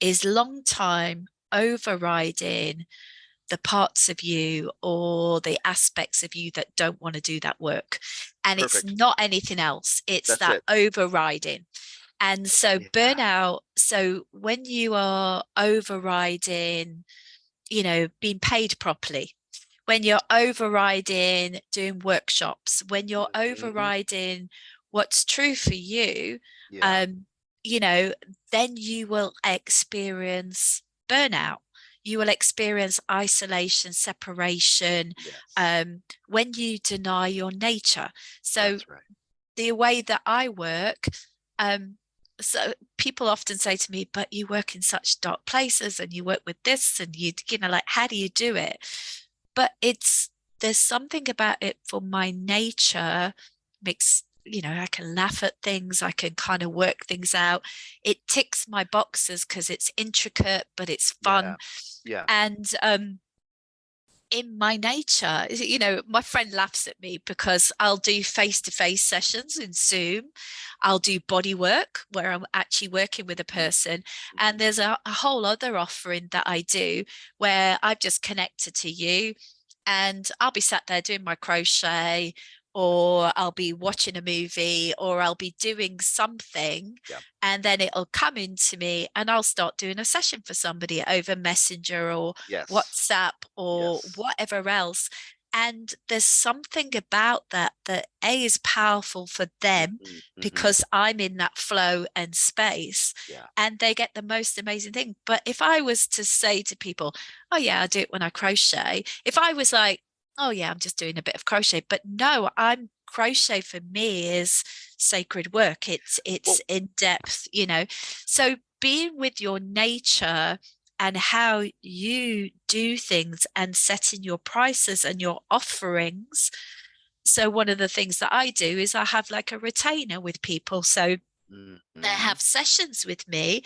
is long time overriding the parts of you or the aspects of you that don't want to do that work. And it's not anything else. It's that overriding. And so burnout, so when you are overriding, being paid properly, when you're overriding doing workshops, when you're overriding what's true for you, then you will experience burnout. You will experience isolation, separation, when you deny your nature. So the way that I work, so people often say to me, but you work in such dark places and you work with this and like, how do you do it? But there's something about it for my nature makes, I can laugh at things. I can kind of work things out. It ticks my boxes because it's intricate, but it's fun. And, in my nature, my friend laughs at me because I'll do face-to-face sessions in Zoom. I'll do body work where I'm actually working with a person. And there's a whole other offering that I do where I've just connected to you and I'll be sat there doing my crochet, or I'll be watching a movie, or I'll be doing something, and then it'll come into me and I'll start doing a session for somebody over Messenger or WhatsApp or whatever else. And there's something about that A, is powerful for them because I'm in that flow and space, and they get the most amazing thing. But if I was to say to people, oh yeah, I do it when I crochet, if I was like, oh yeah, I'm just doing a bit of crochet, but no, crochet for me is sacred work. It's in depth, so being with your nature and how you do things and setting your prices and your offerings. So one of the things that I do is I have like a retainer with people. So they have sessions with me,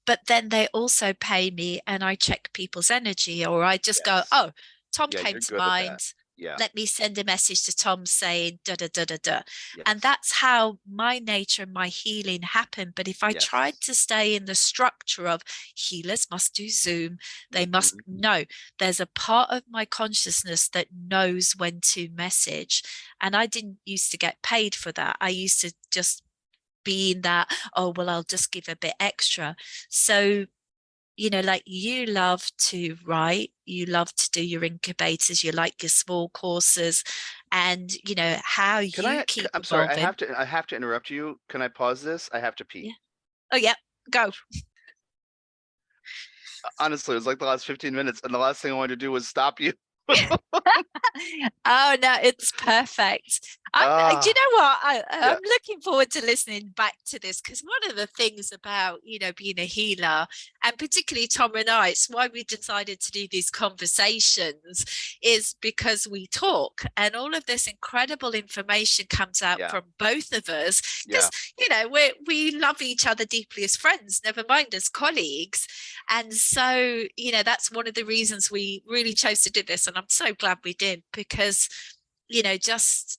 but then they also pay me and I check people's energy, or I just go, oh, Tom came to mind. Let me send a message to Tom saying da da da da da. And that's how my nature and my healing happened. But if I tried to stay in the structure of healers must do Zoom, they must know, there's a part of my consciousness that knows when to message. And I didn't used to get paid for that. I used to just be in that, oh, well, I'll just give a bit extra. So like you love to write, you love to do your incubators, you like your small courses, and how you keep I'm sorry, evolving. I have to interrupt you. Can I pause this? I have to pee. Oh yeah, go. Honestly, it was like the last 15 minutes, and the last thing I wanted to do was stop you. Oh no, it's perfect. Do you Ah, know what? I'm yeah, looking forward to listening back to this, because one of the things about, being a healer, and particularly Tom and I, it's why we decided to do these conversations, is because we talk and all of this incredible information comes out yeah, from both of us. yeah, Because, we love each other deeply as friends, never mind as colleagues. And so, that's one of the reasons we really chose to do this. And I'm so glad we did, because, just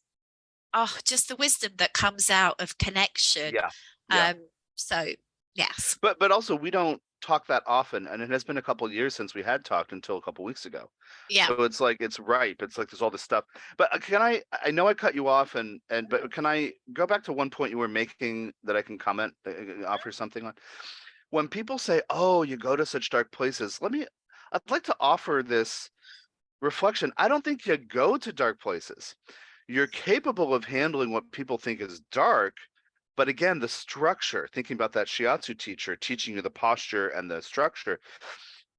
just the wisdom that comes out of connection. yeah, yeah. Um, so yes. But also we don't talk that often, and it has been a couple of years since we had talked until a couple weeks ago. Yeah. So it's like it's ripe. It's like there's all this stuff. But can I know I cut you off, but can I go back to one point you were making that I can comment, offer something on? When people say, "Oh, you go to such dark places," I'd like to offer this reflection. I don't think you go to dark places. You're capable of handling what people think is dark, but again, the structure, thinking about that shiatsu teacher teaching you the posture and the structure,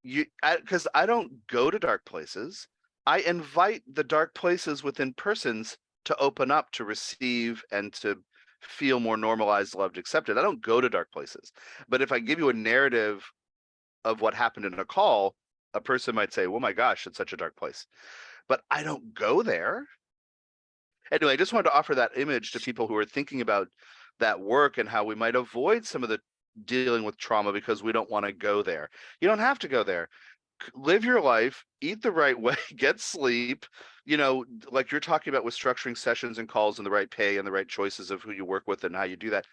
because I don't go to dark places. I invite the dark places within persons to open up, to receive, and to feel more normalized, loved, accepted. I don't go to dark places. But if I give you a narrative of what happened in a call, a person might say, "Oh my gosh, it's such a dark place." But I don't go there. Anyway, I just wanted to offer that image to people who are thinking about that work and how we might avoid some of the dealing with trauma because we don't want to go there. You don't have to go there. Live your life, eat the right way, get sleep, like you're talking about with structuring sessions and calls and the right pay and the right choices of who you work with and how you do that.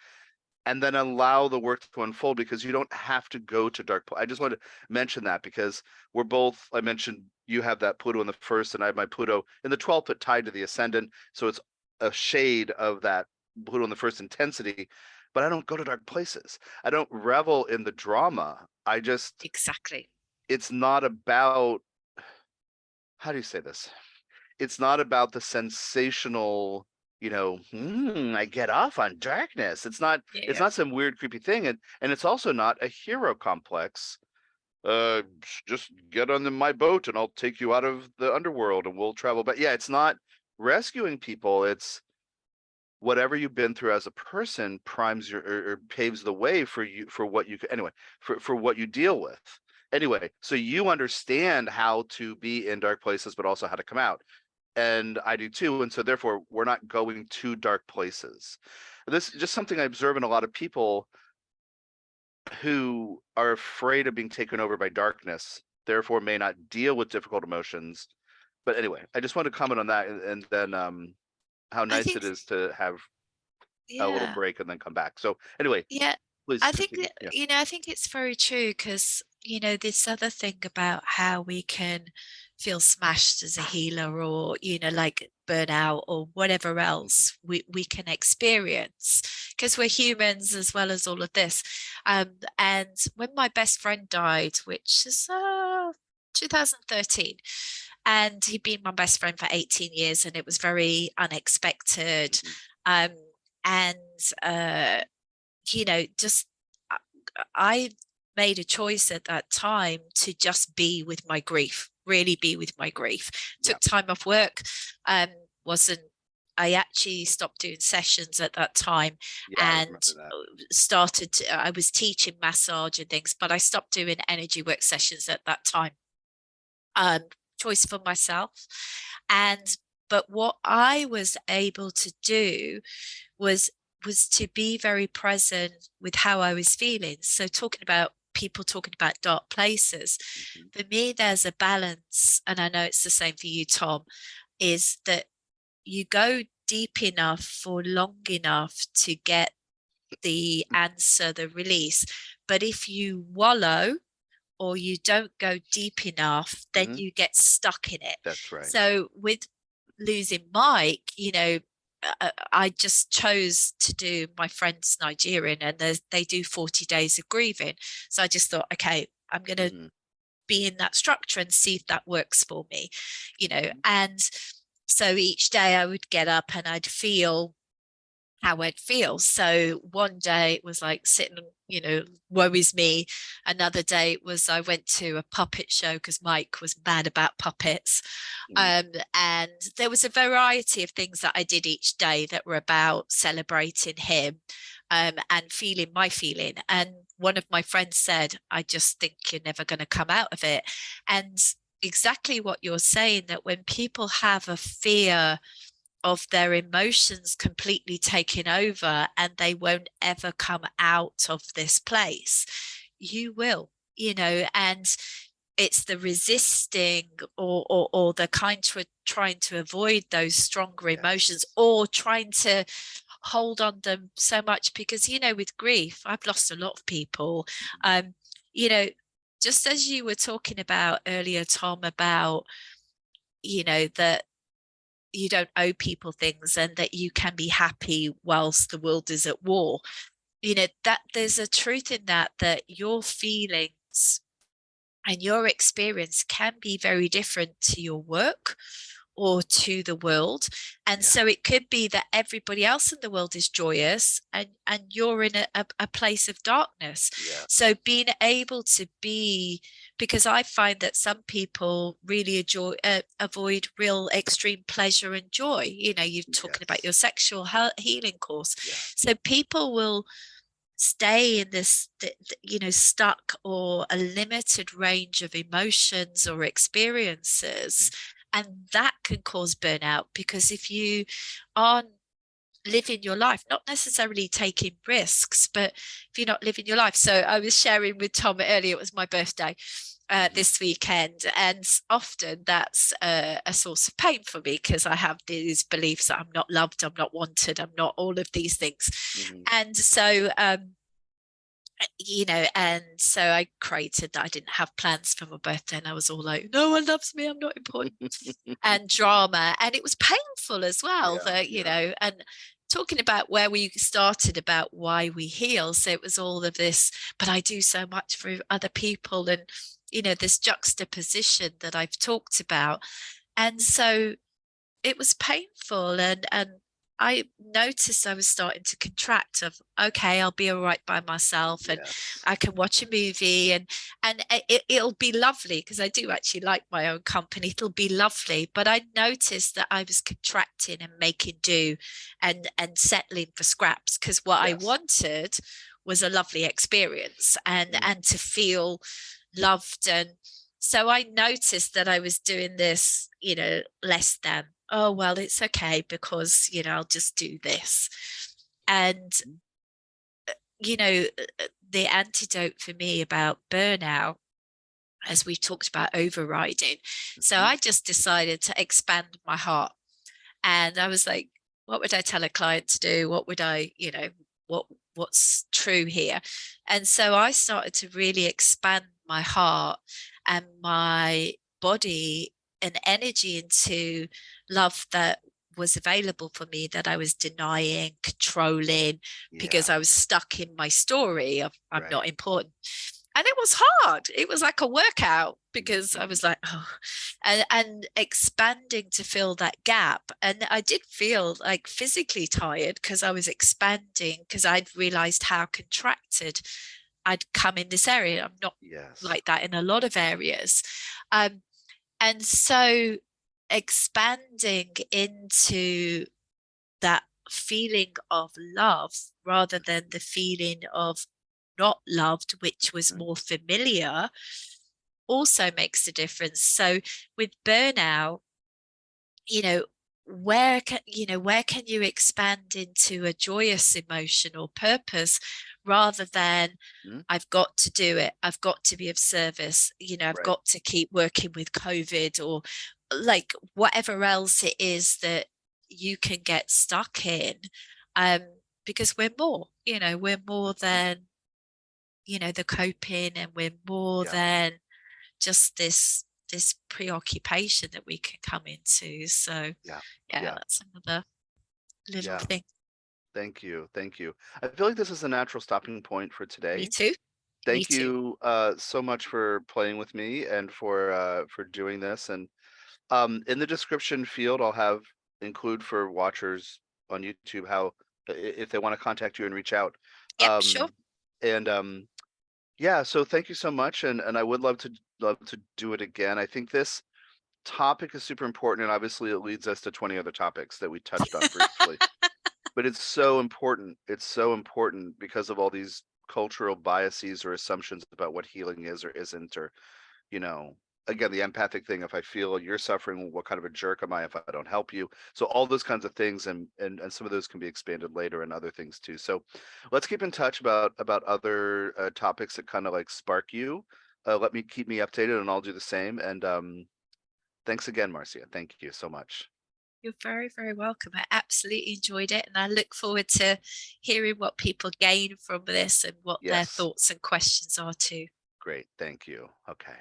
And then allow the work to unfold, because you don't have to go to dark. I just want to mention that because I mentioned you have that Pluto in the first and I have my Pluto in the 12th, but tied to the ascendant. So it's a shade of that Pluto in the first intensity, but I don't go to dark places. I don't revel in the drama. Exactly. It's not about, how do you say this? It's not about the sensational, I get off on darkness. It's Yeah. not some weird, creepy thing. And it's also not a hero complex. Just get on my boat and I'll take you out of the underworld and we'll travel. But yeah, it's not rescuing people. It's whatever you've been through as a person primes or paves the way for you, for what you anyway, for what you deal with. Anyway, so you understand how to be in dark places, but also how to come out. And I do too. And so therefore we're not going to dark places. This is just something I observe in a lot of people who are afraid of being taken over by darkness, therefore may not deal with difficult emotions. But anyway, I just want to comment on that, and then how I nice think, it is to have a little yeah. break and then come back. So anyway, Yeah. please I think continue. that, Yeah. I think it's very true, because, this other thing about how we can feel smashed as a healer, or, like burnout or whatever Mhm. else we can experience, because we're humans as well as all of this. And when my best friend died, which is 2013, and he'd been my best friend for 18 years, and it was very unexpected. Mhm. Um, and just I made a choice at that time to just be with my grief, really be with my grief. Yeah. Took time off work, um, wasn't I actually stopped doing sessions at that time, Yeah, I and remember that. I was teaching massage and things, but I stopped doing energy work sessions at that time. Um, Choice for myself. And but what I was able to do was to be very present with how I was feeling. So talking about people talking about dark places, Mhm. for me, there's a balance, and I know it's the same for you, Tom, is that you go deep enough for long enough to get the answer, the release. But if you wallow or you don't go deep enough, then Mhm. you get stuck in it. That's right. So with losing Mike, I just chose to do, my friend's Nigerian, and they do 40 days of grieving. So I just thought, okay, I'm going to Mhm. be in that structure and see if that works for me, Mhm. and so each day I would get up and I'd feel how I'd feel. So one day it was like sitting worries me. Another day was I went to a puppet show because Mike was mad about puppets. And there was a variety of things that I did each day that were about celebrating him, and feeling my feeling. And one of my friends said, I just think you're never going to come out of it. And exactly what you're saying, that when people have a fear of their emotions completely taking over and they won't ever come out of this place, you will, and it's the resisting or the kind of trying to avoid those stronger emotions, or trying to hold on them so much, because with grief, I've lost a lot of people. Just as you were talking about earlier, Tom, about that you don't owe people things and that you can be happy whilst the world is at war, that there's a truth in that your feelings and your experience can be very different to your work or to the world. And so it could be that everybody else in the world is joyous and you're in a place of darkness. So being able to be, because I find that some people really avoid real extreme pleasure and joy. You're talking about your sexual healing course. So people will stay in this stuck or a limited range of emotions or experiences, and that can cause burnout, because if you aren't living your life, not necessarily taking risks, but if you're not living your life. So I was sharing with Tom earlier, it was my birthday this weekend, and often that's a source of pain for me, because I have these beliefs that I'm not loved, I'm not wanted, I'm not all of these things. And so and so I created that I didn't have plans for my birthday, and I was all like, no one loves me, I'm not important, and drama. And it was painful as well, and talking about where we started about why we heal. So it was all of this, but I do so much for other people, and this juxtaposition that I've talked about. And so it was painful, and I noticed I was starting to contract of, okay, I'll be all right by myself, and I can watch a movie, and it'll be lovely, because I do actually like my own company. It'll be lovely. But I noticed that I was contracting and making do and settling for scraps, because what I wanted was a lovely experience and to feel loved. And so I noticed that I was doing this, less than, oh, well, it's okay because, I'll just do this. And, the antidote for me about burnout, as we talked about overriding. So I just decided to expand my heart. And I was like, what would I tell a client to do? What would I, what's true here? And so I started to really expand my heart and my body and energy into love that was available for me, that I was denying, controlling, because I was stuck in my story of I'm not important. And it was hard. It was like a workout, because I was like, oh, and expanding to fill that gap. And I did feel like physically tired, because I was expanding, because I'd realized how contracted I'd come in this area. I'm not like that in a lot of areas. And so expanding into that feeling of love rather than the feeling of not loved, which was more familiar, also makes a difference. So with burnout, where can you expand into a joyous emotion or purpose, rather than I've got to do it, I've got to be of service, I've got to keep working with COVID, or like whatever else it is that you can get stuck in, because we're more than the coping, and we're more than just this preoccupation that we can come into. So that's another little thing. Thank you. I feel like this is a natural stopping point for today. Me too. Thank you so much for playing with me and for doing this. And in the description field, I'll include for watchers on YouTube how if they want to contact you and reach out. Yep, sure. And yeah, so thank you so much, and I would love to do it again. I think this topic is super important, and obviously it leads us to 20 other topics that we touched on briefly. But it's so important. It's so important because of all these cultural biases or assumptions about what healing is or isn't, or, you know, again, the empathic thing. If I feel you're suffering, what kind of a jerk am I if I don't help you? So all those kinds of things, and some of those can be expanded later and other things too. So let's keep in touch about other topics that kind of like spark you. Let me keep me updated, and I'll do the same. And thanks again, Marcia. Thank you so much. You're very, very welcome. I absolutely enjoyed it. And I look forward to hearing what people gain from this and what their Yes, thoughts and questions are too. great. Thank you. Okay.